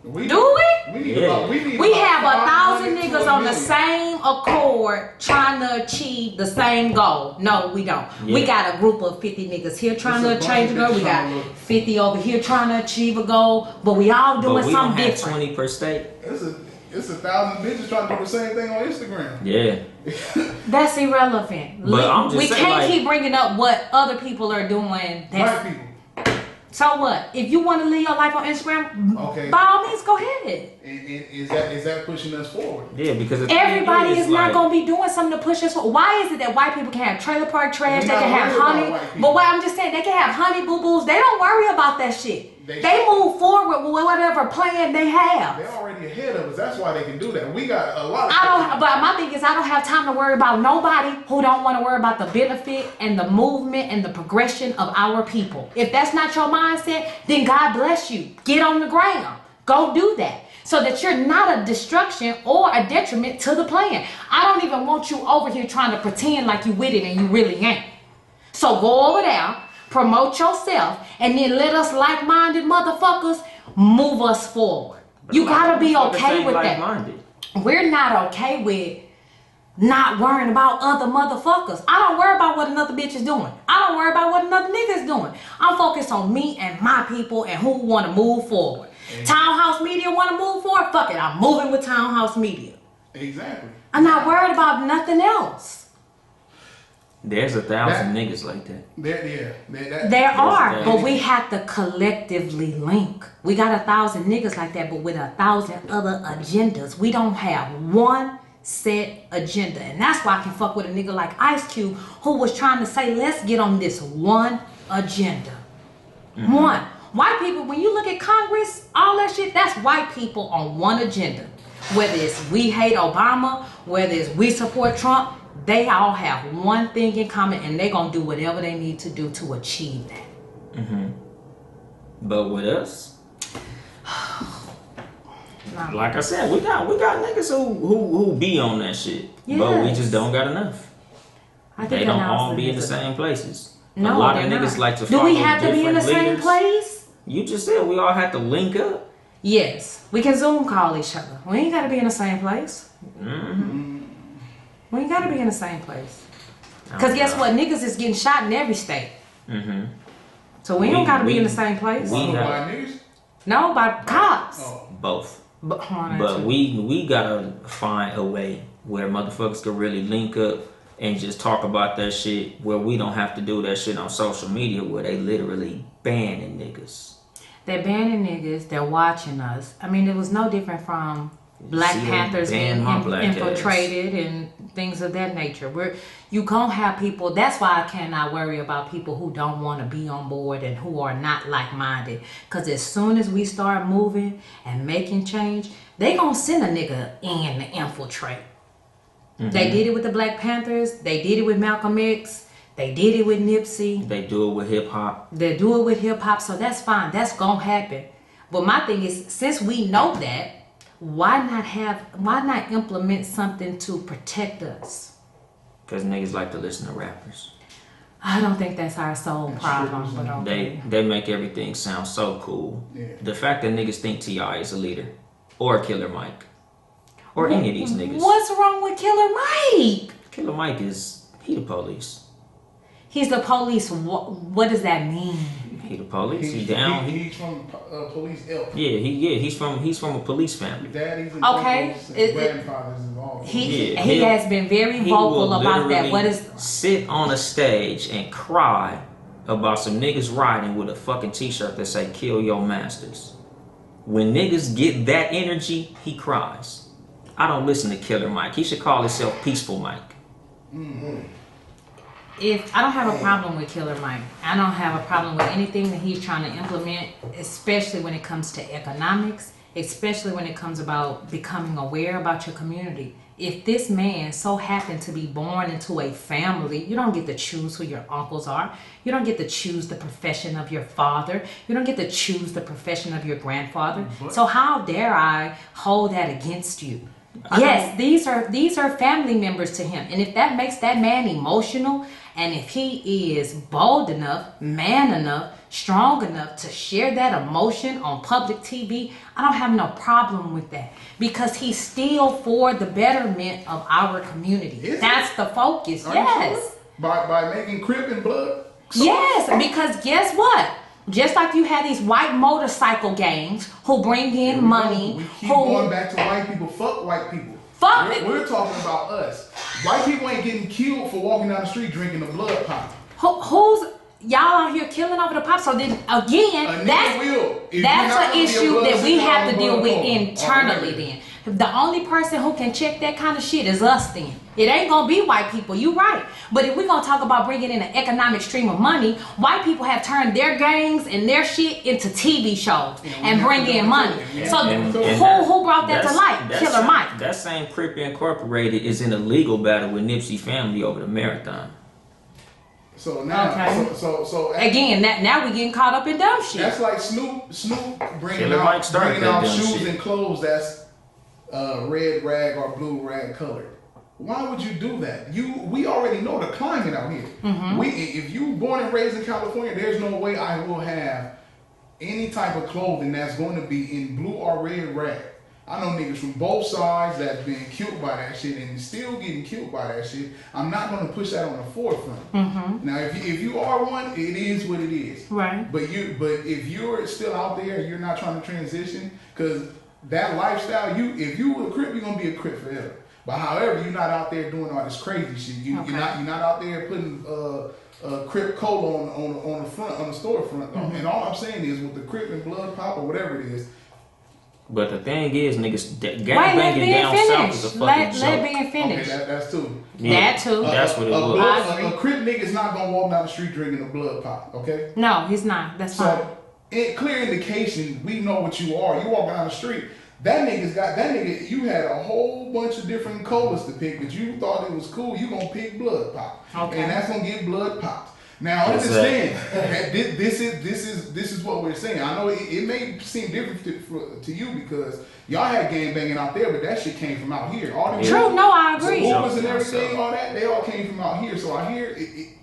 Do we? We need Yeah. about. We have 1,000 500 to niggas a on the million. same accord trying to achieve the same goal. No, we don't. We Yeah. got a group of 50 niggas here trying It's to a change a bunch goal. of We got niggas trying to- 50 over here trying to achieve a goal. But we all But doing we don't something have different. 20 per state. It's 1,000 bitches trying to do the same thing on Instagram. Yeah. That's irrelevant. But I'm just we saying, can't like- keep bringing up what other people are doing. Black people. So what? If you want to live your life on Instagram, Okay. by all means, go ahead. And is that pushing us forward? Yeah, because the thing Everybody is not like, going to be doing something to push us forward. Why is it that white people can have trailer park trash, We're they not can have worried about honey, white people. but what I'm just saying, they can have honey boo-boos. They don't worry about that shit. They- They move forward with whatever plan they have. They're already ahead of us. That's why they can do that. We got a lot of. But my thing is, I don't have time to worry about nobody who don't want to worry about the benefit and the movement and the progression of our people. If that's not your mindset, then God bless you. Get on the ground. Go do that. So that you're not a destruction or a detriment to the plan. I don't even want you over here trying to pretend like you with it and you really ain't. So go over there, promote yourself, and then let us like-minded motherfuckers move us forward. You gotta be okay with that. Like-minded. We're not okay with not worrying about other motherfuckers. I don't worry about what another bitch is doing. I don't worry about what another nigga is doing. I'm focused on me and my people and who want to move forward. Townhouse Media want to move forward? Fuck it, I'm moving with Townhouse Media. Exactly. I'm not worried about nothing else. There's 1,000 niggas like that. There are, that. but we have to collectively link. We got 1,000 niggas like that, but with 1,000 other agendas. We don't have one set agenda. And that's why I can fuck with a nigga like Ice Cube who was trying to say, let's get on this one agenda. One. White people, when you look at Congress, all that shit, that's white people on one agenda. Whether it's we hate Obama, whether it's we support Trump, they all have one thing in common and they're going to do whatever they need to do to achieve that. But with us, Nah. like I said, we got niggas who be on that shit. But we Yes. just don't got enough. I think They don't announced all it be in the is a- same places. No, a lot of they're niggas not. like to Do follow we have to be in the different same leaders. place? You just said we all have to link up. Yes, we can Zoom call each other. We ain't got to be in the same place. We ain't got to be in the same place. Because guess what? Niggas is getting shot in every state. So we don't got to be in the same place. we- Black niggas? No, by cops. Oh. Both. But, hold on, But too. we gotta find a way where motherfuckers can really link up and just talk about that shit where we don't have to do that shit on social media where they literally banning niggas. They're banning niggas. They're watching us. I mean, it was no different from Black Panthers being black infiltrated and things of that nature. You gonna have people. That's why I cannot worry about people who don't want to be on board and who are not like-minded. Because as soon as we start moving and making change, they gonna send a nigga in to infiltrate. Mm-hmm. They did it with the Black Panthers. They did it with Malcolm X. They did it with Nipsey. They do it with hip hop. They do it with hip hop. So that's fine. That's gonna happen. But my thing is, since we know that, why not implement something to protect us? Because niggas like to listen to rappers. I don't think that's our sole problem. But okay. They make everything sound so cool. Yeah. The fact that niggas think T.I. is a leader. Or Killer Mike. Or any of these niggas. What's wrong with Killer Mike? Killer Mike he the police. He's the police. What does that mean? He the police. He's from police help. Yeah, he's from a police family. Daddies and grandfathers involved. He has been very vocal about that. What is sit on a stage and cry about some niggas riding with a fucking t-shirt that say "Kill your masters." When niggas get that energy, he cries. I don't listen to Killer Mike. He should call himself Peaceful Mike. Mm-hmm. If I don't have a problem with Killer Mike, I don't have a problem with anything that he's trying to implement, especially when it comes to economics, especially when it comes about becoming aware about your community. If this man so happened to be born into a family, you don't get to choose who your uncles are. You don't get to choose the profession of your father. You don't get to choose the profession of your grandfather. So how dare I hold that against you? Yes, these are family members to him. And if that makes that man emotional, and if he is bold enough, man enough, strong enough to share that emotion on public TV, I don't have no problem with that. Because he's still for the betterment of our community. That's the focus. Yes. Sure? By making Crip and Blood? Yes, because guess what? Just like you had these white motorcycle gangs who bring in money. We keep going back to white people. Fuck white people. We're talking about us. White people ain't getting killed for walking down the street drinking the blood pop. Who's y'all out here killing over the pop? So then again, that's an issue that we have to deal with internally. Then the only person who can check that kind of shit is us. Then it ain't gonna be white people. You right. But if we're gonna talk about bringing in an economic stream of money, white people have turned their gangs and their shit into TV shows and bring in money. So who brought that to light? Killer Mike. That same Crip Incorporated is in a legal battle with Nipsey family over the marathon. So now, so again, now we getting caught up in dumb shit. That's like Snoop bringing out shoes and clothes that's red rag or blue rag colored. Why would you do that? We already know the climate out here. Mm-hmm. If you born and raised in California, there's no way I will have any type of clothing that's going to be in blue or red rag. I know niggas from both sides that's been killed by that shit and still getting killed by that shit. I'm not going to push that on the forefront. Mm-hmm. Now, if you are one, it is what it is. Right. But if you're still out there, you're not trying to transition, because that lifestyle, if you a Crip, you're going to be a Crip forever. But however, you're not out there doing all this crazy shit. You're not out there putting Crip cola on the front, on the storefront. Mm-hmm. And all I'm saying is, with the Crip and Blood Pop or whatever it is. But the thing is, niggas, gangbanging down south is a fucking joke. Let being finished. Okay, that's too. Yeah. That too. That's what it was. A Crip nigga's not gonna walk down the street drinking a Blood Pop. Okay. No, he's not. That's fine. So, clear indication, we know what you are. You walking down the street. That nigga, you had a whole bunch of different colas to pick, but you thought it was cool. You gonna pick Blood Pop, okay, and that's gonna get blood popped. Now understand that this is what we're saying. I know it may seem different to you because y'all had gang banging out there, but that shit came from out here. All True, no, I agree. Hoopers and everything, all that, they all came from out here. So I hear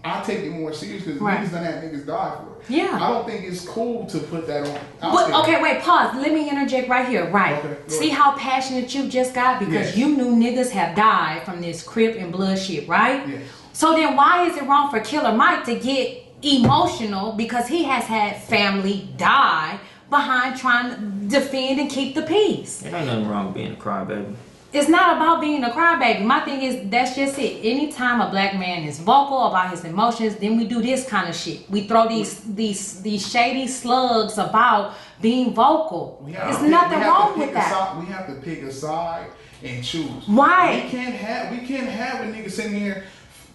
I take it more serious because niggas done had niggas die for it. Yeah. I don't think it's cool to put that on. Okay, wait, pause. Let me interject right here. Right. Okay, see how passionate you just got because you knew niggas have died from this Crip and blood shit, right? Yes. So then why is it wrong for Killer Mike to get emotional because he has had family die behind trying to defend and keep the peace? There ain't nothing wrong with being a crybaby. It's not about being a crybaby. My thing is, that's just it. Anytime a black man is vocal about his emotions, then we do this kind of shit. We throw these shady slugs about being vocal. There's nothing wrong with that. We have to pick a side and choose. Why? We can't have a nigga sitting here,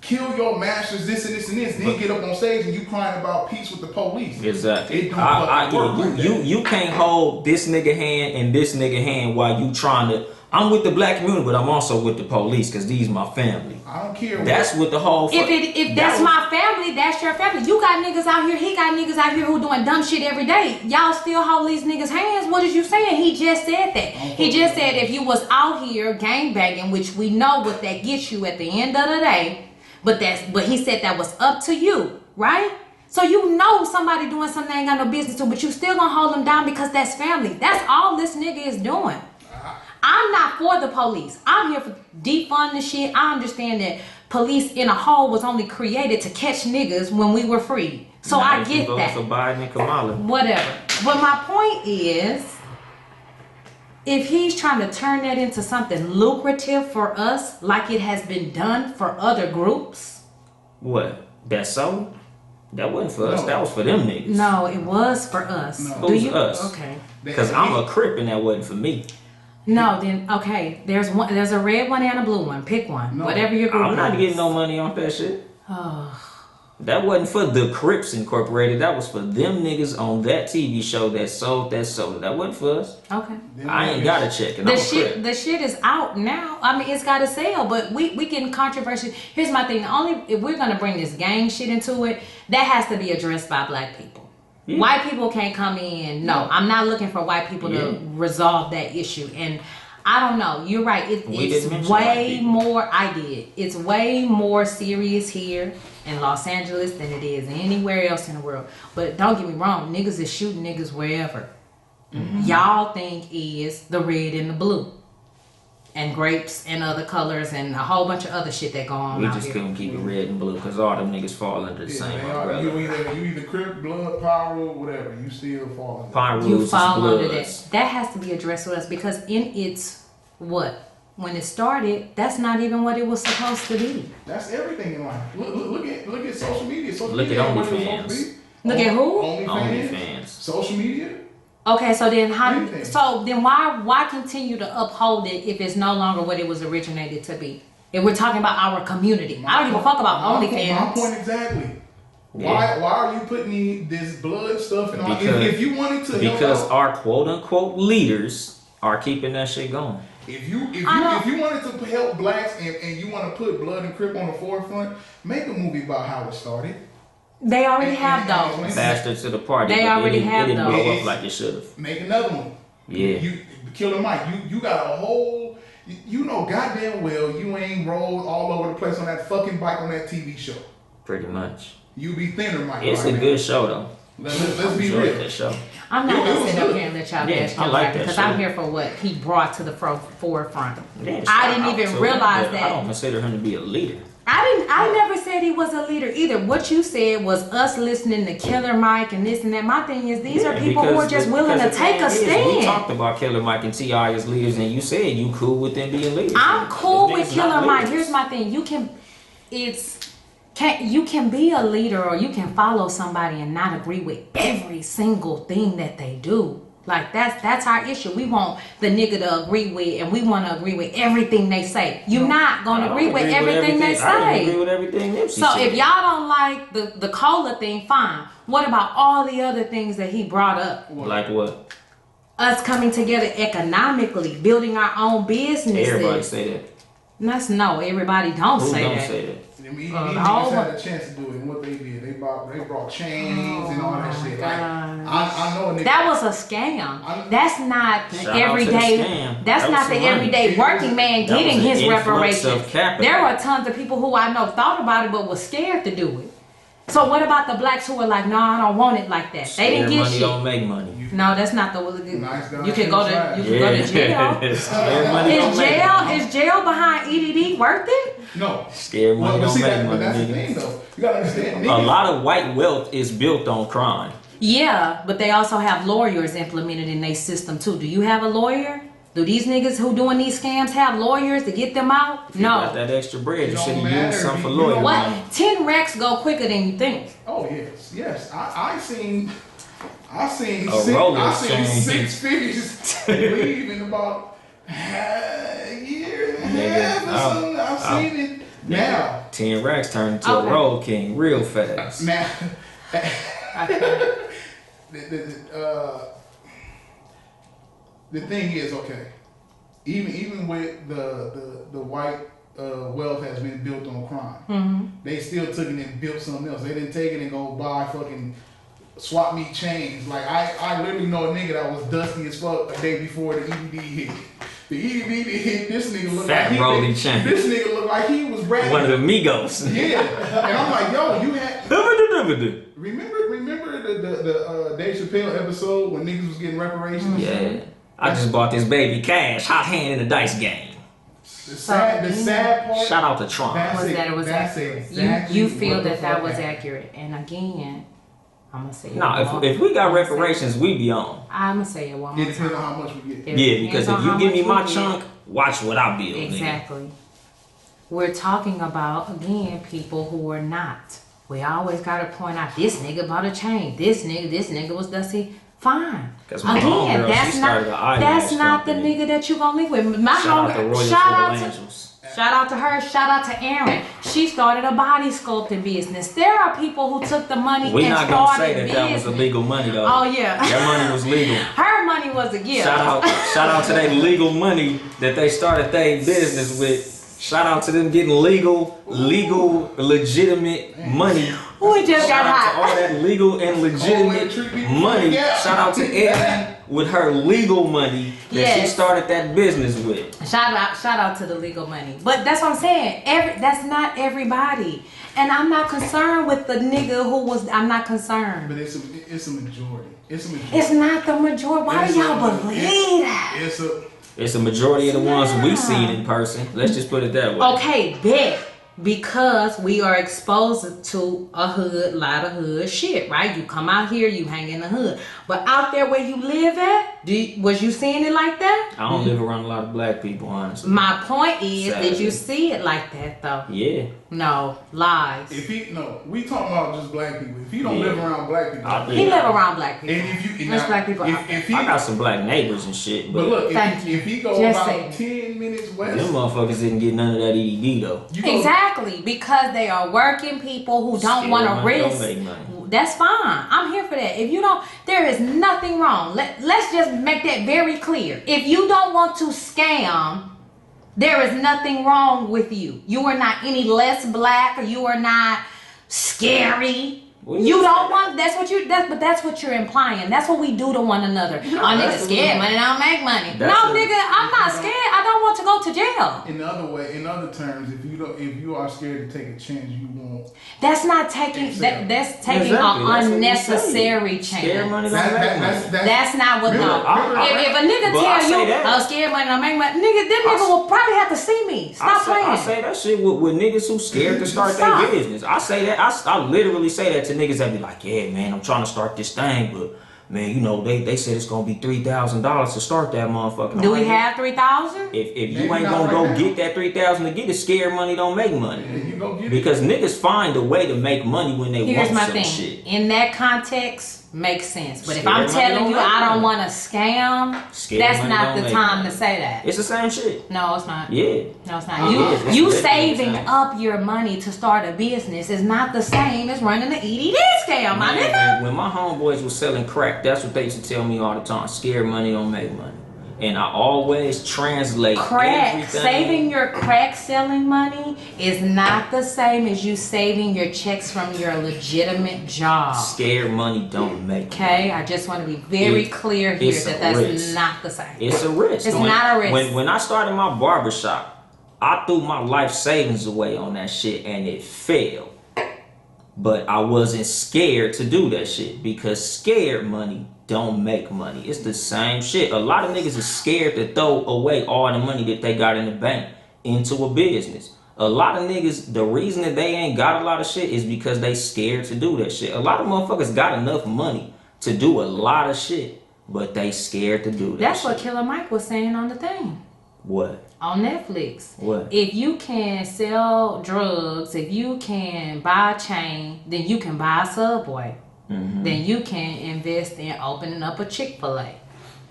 kill your masters, this and this and this, then get up on stage and you crying about peace with the police. Exactly. You can't hold this nigga hand and this nigga hand while you trying to. I'm with the black community, but I'm also with the police because these my family. I don't care. That's what the whole. If that's my family, that's your family. You got niggas out here. He got niggas out here who doing dumb shit every day. Y'all still hold these niggas' hands. What is you saying? He just said that. He just said if you was out here gangbanging, which we know what that gets you at the end of the day. But he said that was up to you, right? So you know somebody doing something they ain't got no business to, but you still gonna hold them down because that's family. That's all this nigga is doing. I'm not for the police. I'm here for defund the shit. I understand that police in a whole was only created to catch niggas when we were free. So I get that. For Biden and Kamala. Whatever. But my point is, if he's trying to turn that into something lucrative for us, like it has been done for other groups. What? That's so? That wasn't for us. That was for them niggas. No, it was for us. No. Who's us? Okay. Because I'm a Crip and that wasn't for me. No, then okay. There's a red one and a blue one. Pick one. No. Whatever your group. I'm not getting no money off that shit. That wasn't for the Crips Incorporated. That was for them niggas on that TV show that sold that soda. That wasn't for us. Okay. I ain't got a check. And I'm a Crip. The shit is out now. I mean, it's got to sell, but we getting controversy. Here's my thing. If we're gonna bring this gang shit into it, that has to be addressed by black people. Yeah. White people can't come in. No, I'm not looking for white people to resolve that issue. And I don't know. You're right. It's way more. It's way more serious here in Los Angeles than it is anywhere else in the world. But don't get me wrong. Niggas is shooting niggas wherever. Mm-hmm. Y'all think is the red and the blue. And grapes and other colors and a whole bunch of other shit that go on. We just couldn't keep it red and blue because all them niggas fall under the same umbrella. You either Crip, Blood, Pyro, whatever. You still fall under Pyro. You fall under that. That has to be addressed with us because in its when it started, that's not even what it was supposed to be. That's everything in life. Look at social media. Look at OnlyFans. Look at who? OnlyFans. Social media. Okay, so then why continue to uphold it if it's no longer what it was originated to be? If we're talking about our community, I don't give a fuck about OnlyFans. My point exactly. Yeah. Why are you putting this blood stuff and all? If you wanted to, because our quote unquote leaders are keeping that shit going. If you wanted to help blacks and you want to put Blood and Crip on the forefront, make a movie about how it started. They already have those. Bastards to the party. They already have those. It didn't blow up like it should have. Make another one. Yeah. Killer Mike. You got a whole. You know goddamn well you ain't rolled all over the place on that fucking bike on that TV show. Pretty much. You be thinner, Mike. It's a good show though. Let's be real. That show. I'm not gonna sit up here and let y'all bash I like that because I'm here for what he brought to the forefront. Yeah, I didn't even realize that. I don't consider him to be a leader. I never said he was a leader either. What you said was us listening to Killer Mike and this and that. My thing is these are people who are just willing to take a stand. We talked about Killer Mike and T.I. as leaders, and you said you cool with them being leaders. I'm cool with Killer Mike. Here's my thing: you can be a leader or you can follow somebody and not agree with every single thing that they do. Like that's our issue. We want the nigga to agree with, and we want to agree with everything they say. You're not gonna agree with everything they say. I agree with everything Nipsey So said. if y'all don't like the cola thing, fine. What about all the other things that he brought up? Like what? Us coming together economically, building our own businesses. Everybody say that. Everybody don't say that. Say that? He just had a chance to do it, and what they did, they brought chains and all that shit. Like, I know a nigga. That was a scam. That's not the everyday. That's not the everyday working man getting his reparations. There were tons of people who I know thought about it but was scared to do it. So what about the blacks who were like, no, I don't want it like that. They didn't get shit. Don't make money. No, that's not the. Nice you can go to jail. Is jail behind EDD worth it? No. Scared money don't make money. But that's the thing, though. You gotta understand. A lot of white wealth is built on crime. Yeah, but they also have lawyers implemented in their system too. Do you have a lawyer? Do these niggas who doing these scams have lawyers to get them out? You No. got that extra bread. You should have matter. used some for You know lawyer What? money. 10 racks go quicker than you think. Oh yes. I seen Rolex I seen chain. 6 figures leave in about a year and a Nigga, half or something. I've seen it now. 10 racks turned into Okay. a roll king real fast. Now, Okay. the thing is, okay, even with the white wealth has been built on crime, they still took it and built something else. They didn't take it and go buy fucking swap meet chains. Like I literally know a nigga that was dusty as fuck a day before the EDD hit. The EDD hit, this nigga looked Fat like rolling chain. This nigga looked like he was bragging. One of the Migos. Yeah, and I'm like, yo, you had. Remember the Dave Chappelle episode when niggas was getting reparations? Yeah. I just bought this baby cash. Hot hand in the dice game. The sad part. Shout out to Trump. Was that it was that's accurate. exactly You feel what the that fuck was happened. accurate. And again, I'm going to say it. No, if we got reparations, we be on. I'm going to say it one more It depends time. on how much we get. It Yeah, because depends on if you how give me much my we get. chunk, watch what I build. Nigga. Exactly. We're talking about, again, people who are not. We always got to point out, this nigga bought a chain. This nigga was dusty. Fine. 'Cause my homegirl, she started an eyelash that's not the company. nigga that you gonna live with. My Shout out to homegirl, Royal shout out to her, shout out to Aaron. She started a body sculpting business. There are people who took the money We and not gonna started say that business. that was illegal money though. Oh yeah. That money was legal. Her money was a gift. Shout out to that legal money that they started their business with. Shout out to them getting legal, legitimate money. We just Shout got out to hot. all that legal and legitimate money. Shout out to Evan with her legal money that she Yes. started that business with. Shout out to the legal money. But that's what I'm saying. That's not everybody. And I'm not concerned with the nigga who was. I'm not concerned. But it's a majority. It's a majority. It's not the majority. Why do y'all believe that? It's a It's a majority of the ones we seen in person. Let's just put it that way. Okay, bet. Because we are exposed to a lot of hood shit, right? You come out here, you hang in the hood. But out there where you live at, was you seeing it like that? I don't live around a lot of black people, honestly. My point is, Sadly. did you see it like that though? Yeah. No, lies. we talking about just black people. If you don't Yeah. live around black people, He live around black people. and if you There's black people out if he, I got some black neighbors and shit, but but look, Thank you. if he go Just about saying. 10 minutes them west, motherfuckers didn't get none of that EDD though. you go- Exactly, because they are working people who don't Scared want to money don't risk. make money. That's fine. I'm here for that. If you don't, there is nothing wrong. Let's just make that very clear. If you don't want to scam, there is nothing wrong with you. You are not any less black, or you are not scary. Well, You you don't said want. That's what you're implying. That's what we do to one another. Oh, nigga that's scared. what- Money don't make money. That's No, what- nigga, I'm not scared. I don't want to go to jail. in other terms, if you are scared to take a chance, you won't. That's not taking. That's taking Exactly, an that's what we unnecessary say. Scare chance. money don't make money. That's not what. Really? No. If a nigga But I tell say you, that. "Oh, scared money don't make money," nigga, that nigga will probably have to see me. Stop playing. I say that shit with niggas who scared to start Stop. their business. I say that. I literally say that to niggas that be like, yeah, man, I'm trying to start this thing, but man, you know, they said it's gonna be $3,000 to start that motherfucker. Do we have 3,000? If you Maybe ain't not gonna right go now. get that 3,000 to get it, scared money don't make money. Yeah, you go get it. Because niggas find a way to make money when they Here's want my some thing. shit. In that context, makes sense. But if Scared I'm money telling don't you make I don't money. want to scam, Scared that's money not don't the make time money. to say that. It's the same shit. No, it's not. Yeah. No, it's not. It is. It's You literally saving the same. up your money to start a business is not the same as running the EDD scam, my nigga. Man, when my homeboys was selling crack, that's what they used to tell me all the time. Scared money don't make money. And I always translate Crack, everything. saving your crack selling money is not the same as you saving your checks from your legitimate job. Scared money don't make Okay, I just want to be very clear here it's a that that's risk. not the same. It's a risk. It's not a risk. When I started my barbershop, I threw my life savings away on that shit and it failed. But I wasn't scared to do that shit because scared money don't make money. It's the same shit. A lot of niggas are scared to throw away all the money that they got in the bank into a business. A lot of niggas, the reason that they ain't got a lot of shit is because they scared to do that shit. A lot of motherfuckers got enough money to do a lot of shit. but they scared to do that. That's shit. what Killer Mike was saying on the thing. What? On Netflix. What? If you can sell drugs, if you can buy a chain, then you can buy a Subway. Mm-hmm. Then you can invest in opening up a Chick-fil-A.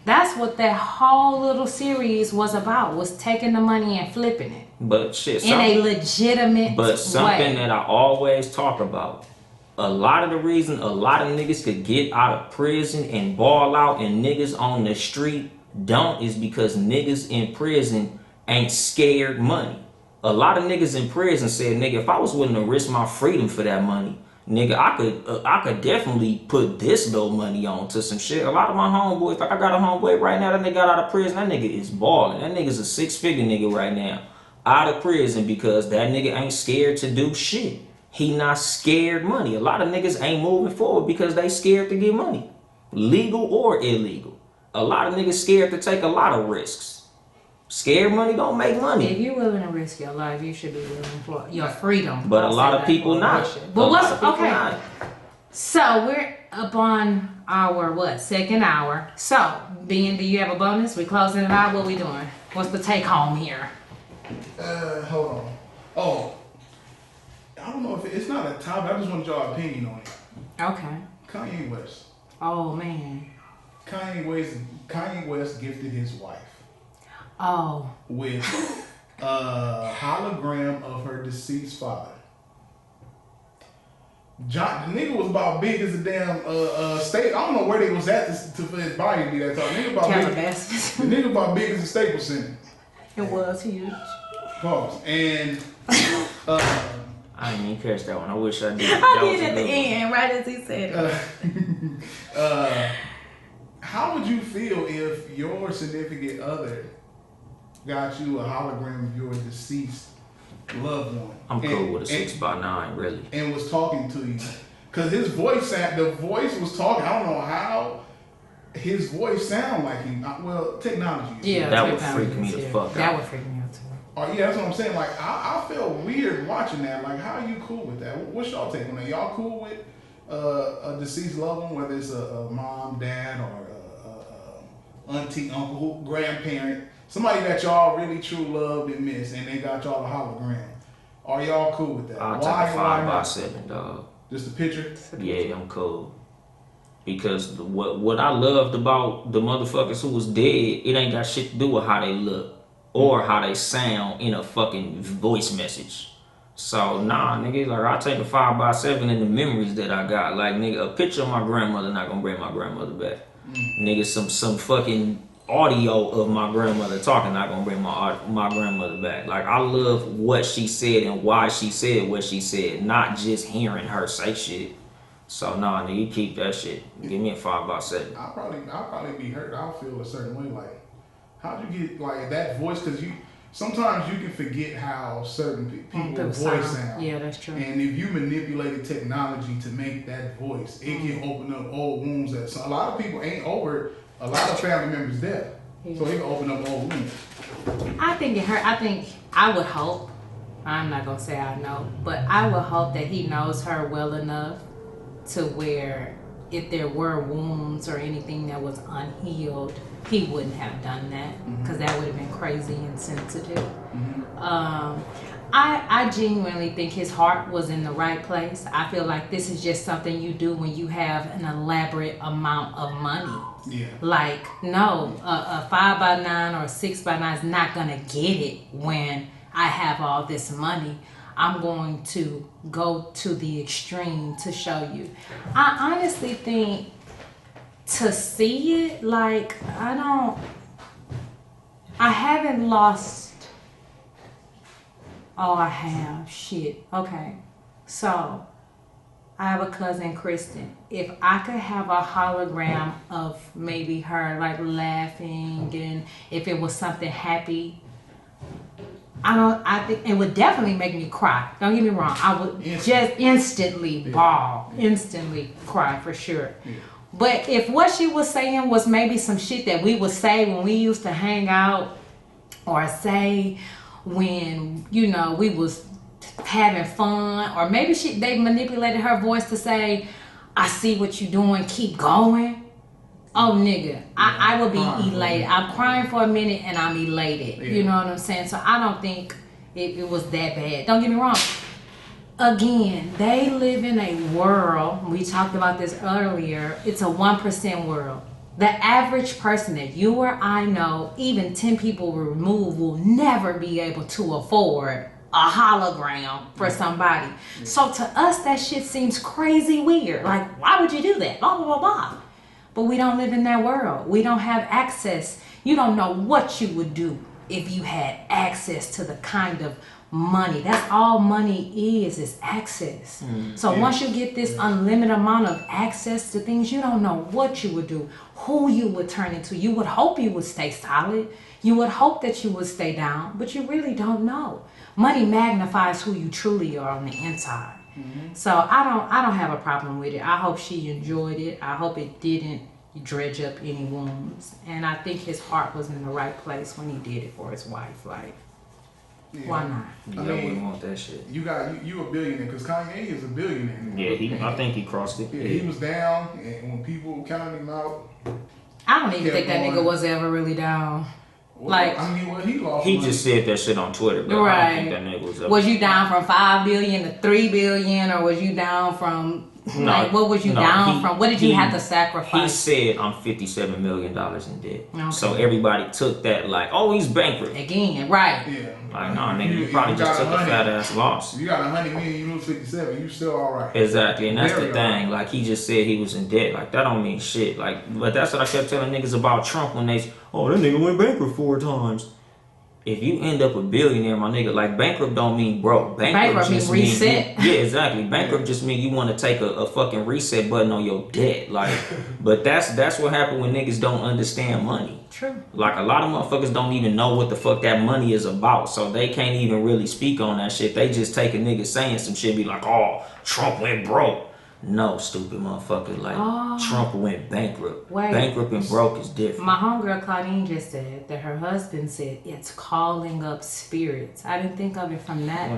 That's what that whole little series was about, was taking the money and flipping it. But shit, in a legitimate But something way. that I always talk about, a lot of the reason a lot of niggas could get out of prison and ball out and niggas on the street don't is because niggas in prison ain't scared money. A lot of niggas in prison said, nigga, if I was willing to risk my freedom for that money, nigga, I could definitely put this little money on to some shit. A lot of my homeboys, like I got a homeboy right now that nigga got out of prison. That nigga is balling. That nigga's a 6-figure nigga right now. Out of prison because that nigga ain't scared to do shit. He not scared money. A lot of niggas ain't moving forward because they scared to get money. Legal or illegal. A lot of niggas scared to take a lot of risks. Scared money don't make money. If you're willing to risk your life, you should be willing for your freedom. But a lot of people not. But what's okay? So we're up on our second hour. So, Ben, do you have a bonus? We closing it out. What we doing? What's the take home here? Hold on. Oh, I don't know if it's not a topic. I just want y'all opinion on it. Okay. Kanye West. Oh man. Kanye West gifted his wife. Oh. With a hologram of her deceased father. The nigga was about big as a damn state. I don't know where they was at for his body to be that tall. The nigga about big as a Staples Center. It was huge. Pause. And I didn't even catch that one. I wish I did. I did at the end, right as he said it. How would you feel if your significant other got you a hologram of your deceased loved one? I'm cool with a 6x9, really. And was talking to you. Because the voice was talking. I don't know how his voice sound like him. Well, technology. Yeah, that would freak me the fuck out. That would freak me out too. Oh yeah, that's what I'm saying. Like I felt weird watching that. Like, how are you cool with that? What's y'all take on that? Y'all cool with a deceased loved one, whether it's a mom, dad, or auntie, uncle, grandparent, somebody that y'all really true loved and missed, and they got y'all a hologram? Are y'all cool with that? I'll take a 5x7, dog. Just a picture? Yeah, I'm cool. Because what I loved about the motherfuckers who was dead, it ain't got shit to do with how they look or how they sound in a fucking voice message. So nah, nigga, like I take a 5x7 in the memories that I got. Like nigga, a picture of my grandmother not gonna bring my grandmother back. Nigga, some fucking audio of my grandmother talking not gonna bring my grandmother back. Like I love what she said and why she said what she said, not just hearing her say shit. So nah, nigga, you keep that shit. Give me a 5x7. I'll probably be hurt. I'll feel a certain way. Like, how'd you get like that voice? Because sometimes you can forget how certain people's voice sound. Yeah, that's true. And if you manipulated technology to make that voice, it can open up old wounds. So a lot of people ain't over a lot of family members' death. Yeah. So it can open up old wounds. I think it hurt. I would hope. I'm not gonna say I know, but I would hope that he knows her well enough to where if there were wounds or anything that was unhealed, he wouldn't have done that because that would have been crazy and sensitive. I genuinely think his heart was in the right place. I feel like this is just something you do when you have an elaborate amount of money. Yeah. Like, no, a 5x9 or a 6x9 is not gonna get it when I have all this money. I'm going to go to the extreme to show you. I honestly think to see it, like, I haven't lost. Oh, I have. Shit. Okay. So, I have a cousin, Kristen. If I could have a hologram of maybe her, like, laughing, and if it was something happy, I think it would definitely make me cry. Don't get me wrong. I would just instantly bawl, instantly cry for sure. Yeah. But if what she was saying was maybe some shit that we would say when we used to hang out, or say when, you know, we was having fun, or maybe they manipulated her voice to say, I see what you're doing, keep going. Oh, nigga, I will be elated. I'm crying for a minute and I'm elated. You know what I'm saying? So I don't think it was that bad. Don't get me wrong. Again, they live in a world, we talked about this earlier, it's a 1% world. The average person that you or I know, even 10 people removed, will never be able to afford a hologram for somebody. So to us, that shit seems crazy weird. Like, why would you do that? Blah, blah, blah, blah. But we don't live in that world. We don't have access. You don't know what you would do if you had access to the kind of money. That's all money is access. So once you get this unlimited amount of access to things, you don't know what you would do, who you would turn into. You would hope you would stay solid. You would hope that you would stay down, but you really don't know. Money magnifies who you truly are on the inside. So I don't have a problem with it. I hope she enjoyed it. I hope it didn't dredge up any wounds. And I think his heart was in the right place when he did it for his wife. Like, why not? I wouldn't want that shit. You a billionaire, because Kanye is a billionaire. Yeah, I think he crossed it. Yeah, he was down, and when people counted him out, I don't even think that nigga was ever really down. Like, I mean, he lost. He just said that shit on Twitter, but I don't think that nigga was up. Was you down from 5 billion to 3 billion, or was you down from what was you down from? What did you have to sacrifice? He said I'm $57 million in debt. Okay. So everybody took that like, oh, he's bankrupt again, right? Yeah. Like, no, nigga, you probably just took a fat ass loss. You got 100 million, you lose 57, you still all right. Exactly, and that's the thing. Like, he just said he was in debt. Like, that don't mean shit. Like, but that's what I kept telling niggas about Trump when they, oh, that nigga went bankrupt 4 times. If you end up a billionaire, my nigga, like, bankrupt don't mean broke. Bankrupt just mean reset. Yeah, exactly. Bankrupt just mean you want to take a fucking reset button on your debt. Like, but that's what happened when niggas don't understand money. True. Like, a lot of motherfuckers don't even know what the fuck that money is about, so they can't even really speak on that shit. They just take a nigga saying some shit, be like, oh, Trump went broke. No, stupid motherfucker. Like, Trump went bankrupt. Wait. Bankrupt and broke is different. My homegirl Claudine just said that her husband said it's calling up spirits. I didn't think of it from that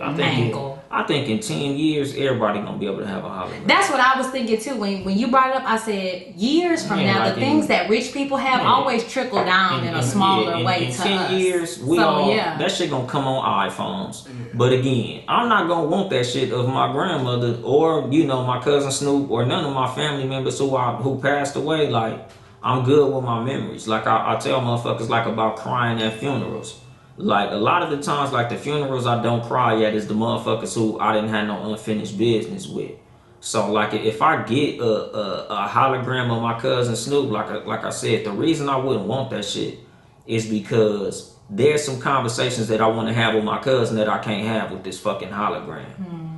angle. I think in 10 years, everybody gonna be able to have a hologram. That's what I was thinking too. When you brought it up, I said years from now, like the things that rich people have always trickle down in a smaller way to us. In 10 years, that shit gonna come on iPhones. But again, I'm not gonna want that shit of my grandmother or, you know, my cousin Snoop or none of my family members who passed away. Like, I'm good with my memories. Like, I tell motherfuckers like about crying at funerals. Like, a lot of the times, like, the funerals I don't cry at is the motherfuckers who I didn't have no unfinished business with. So, like, if I get a hologram of my cousin Snoop, like I said, the reason I wouldn't want that shit is because there's some conversations that I want to have with my cousin that I can't have with this fucking hologram.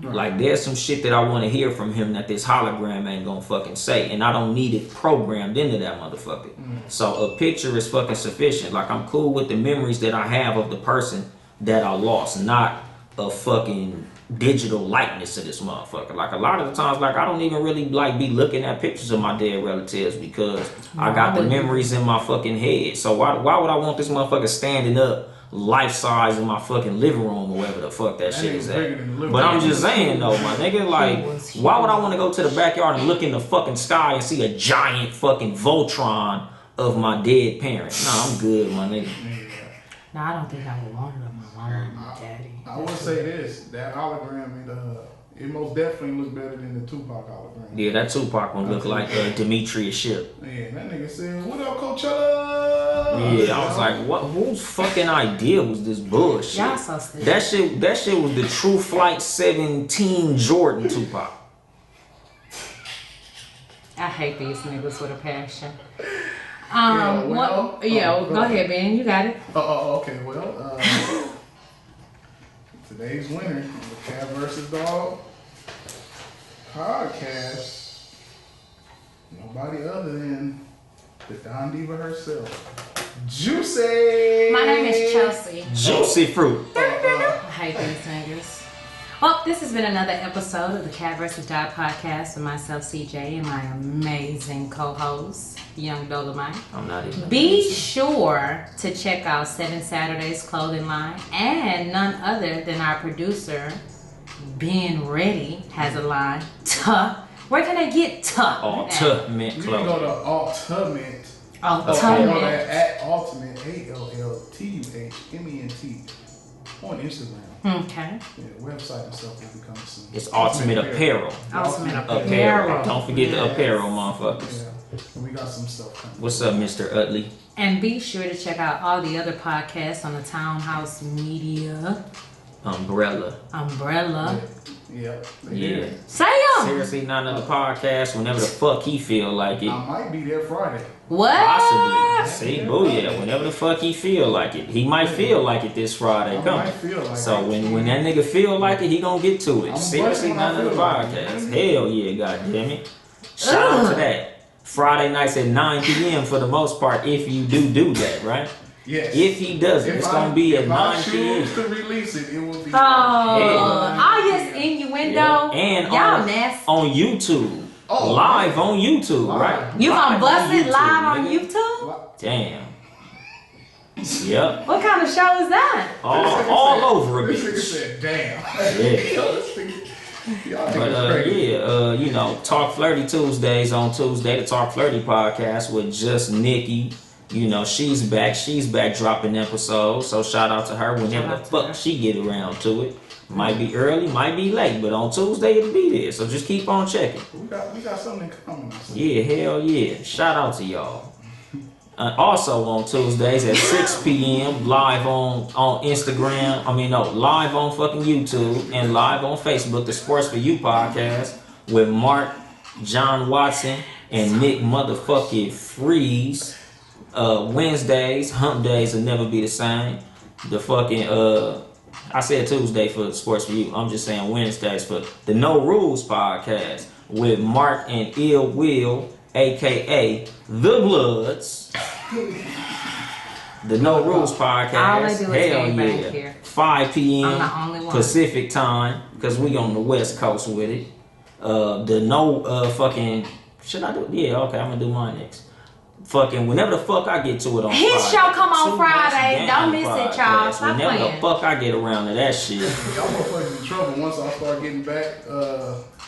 Like, there's some shit that I want to hear from him that this hologram ain't gonna fucking say, and I don't need it programmed into that motherfucker. So a picture is fucking sufficient. Like, I'm cool with the memories that I have of the person that I lost, not a fucking digital likeness of this motherfucker. Like, a lot of the times, like, I don't even really like be looking at pictures of my dead relatives because I got the memories in my fucking head. So why would I want this motherfucker standing up life size in my fucking living room or wherever the fuck that shit is at? But I'm just saying though, my nigga, like, why would I want to go to the backyard and look in the fucking sky and see a giant fucking Voltron of my dead parents? Nah, I'm good, my nigga. No, I don't think I would want it of my mom and my daddy. I will say this, that hologram, it most definitely looks better than the Tupac hologram. Yeah, that Tupac one looked like Demetrius Ship. Yeah, that nigga said, what up, Coachella? Yeah, I was like, what? Whose fucking idea was this bullshit? Y'all so stupid. That shit was the True Flight 17 Jordan Tupac. I hate these niggas with a passion. Go ahead, Ben. You got it. Okay. Well, today's winner, the Cat vs. Dog podcast, nobody other than the Don Diva herself, Juicy. My name is Chelsea. Juicy fruit. I hate these niggas. Well, this has been another episode of the Cat vs. Dog podcast with myself, CJ, and my amazing co-host, Young Dolemite. I'm not even. Be sure to check out 7 Saturdays clothing line, and none other than our producer, Ben Reddy, has a line. Where can they get Tuck? Ultimate You can go clothing. to Ultimate. Ultimate. At Ultimate ALLTUHMENT on Instagram. Okay. Yeah, website and stuff will be coming soon. It's Ultimate Apparel. Ultimate Apparel. Apparel. Don't forget the apparel, motherfuckers. Yeah, and we got some stuff coming. What's up, Mr. Utley? And be sure to check out all the other podcasts on the Townhouse Media Umbrella. Yeah. Yeah. Say 'em. Seriously, not another podcast. Whenever the fuck he feel like it. I might be there Friday. What? Possibly. See, booyah. Whenever the fuck he feel like it. He might feel like it this Friday I coming. might feel like So it. when that nigga feel like it, he gonna get to it. I'm Seriously, blessed when I not another feel like it. podcast. Hell yeah, goddammit. Shout out to that. Friday nights at 9 p.m. for the most part, if you do that, right? Yes. If he does it, it's gonna be at 9 If I p.m. choose to release it, it will be. Yes, innuendo. And Y'all nasty. on YouTube. Oh, Live on YouTube, Live. right? You gonna bust it YouTube, live on nigga. YouTube? Damn. Yep. What kind of show is that? All over a This nigga bitch. said, damn. Yeah. Yo, this nigga. Y'all But niggas crazy. you know, Talk Flirty Tuesdays on Tuesday, the Talk Flirty podcast with just Nikki. You know, she's back dropping episodes. So shout out to her whenever the fuck she get around to it. Might be early, might be late, but on Tuesday it'll be there. So just keep on checking. We got something coming. Yeah, hell yeah. Shout out to y'all. Also on Tuesdays at 6 p.m. live on Instagram. Live on fucking YouTube and live on Facebook, the Sports For You podcast with Mark, John Watson, and Nick motherfucking Freeze. Wednesdays, hump days will never be the same. The fucking I said Tuesday for Sports For You. I'm just saying Wednesdays for the No Rules podcast with Mark and Ill Will, aka The Bloods. The No Rules podcast. All I do is Hell hang back yeah. here. 5 p.m. I'm the only one. Pacific time, because we on the West Coast with it. The no fucking should I do it? Yeah, okay, I'm gonna do mine next. Fucking whenever the fuck I get to it on His Friday. show come on Too much Friday. damn Don't miss it, y'all. podcast. Stop Whenever playing. the fuck I get around to that shit. Y'all motherfuckers in trouble once I start getting back.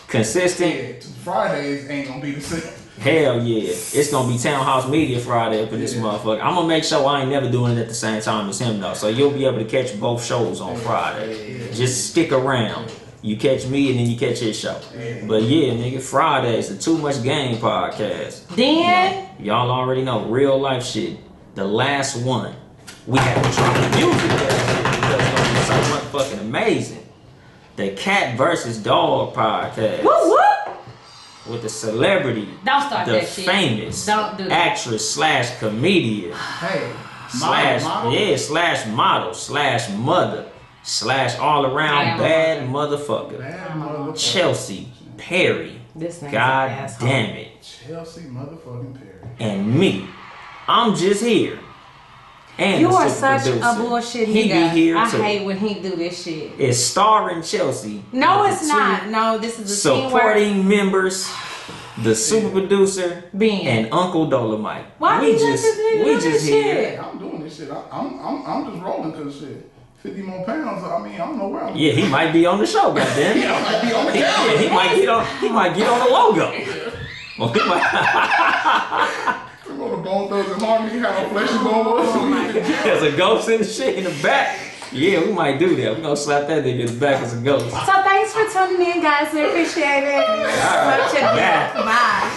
Consistent. Yeah, Fridays ain't gonna be the same. Hell yeah. It's gonna be Townhouse Media Friday up in this motherfucker. I'm gonna make sure I ain't never doing it at the same time as him though. So you'll be able to catch both shows on Friday. Just stick around. You catch me and then you catch his show. But yeah, nigga, Fridays, the Too Much Game podcast. Then Y'all already know, real life shit. The last one. We had to try the music that shit because it's gonna be so much fucking amazing. The Cat versus Dog podcast. whoop whoop. With the celebrity, Don't start the that shit. famous Don't do that. actress / comedian Hey, / model / mother / all around Damn, bad motherfucker. bad motherfucker. Chelsea Perry. This nigga's God an asshole. damn it. Chelsea motherfucking Perry. And me. I'm just here. And You the are super such producer. a bullshit He nigga. be here I too. hate when he do this shit. It's starring Chelsea. No, with it's the two not. No, this is a teamwork. supporting members, the super producer, Ben. and Uncle Dolemite. Why we you let just this nigga we do just this here. shit? Hey, I'm doing this shit. I'm just rolling because shit. 50 more pounds. I mean, I don't know where I'm. Yeah, he might be on the show, goddamn. I might be on the Yeah, camera. he might get on the logo. Well, he might. We're going to Bone Thugs and Harmony. How flesh is going on. There's a ghost in the shit in the back. Yeah, we might do that. We're gonna slap that nigga in the back as a ghost. So thanks for tuning in, guys. We appreciate it. right. Bye.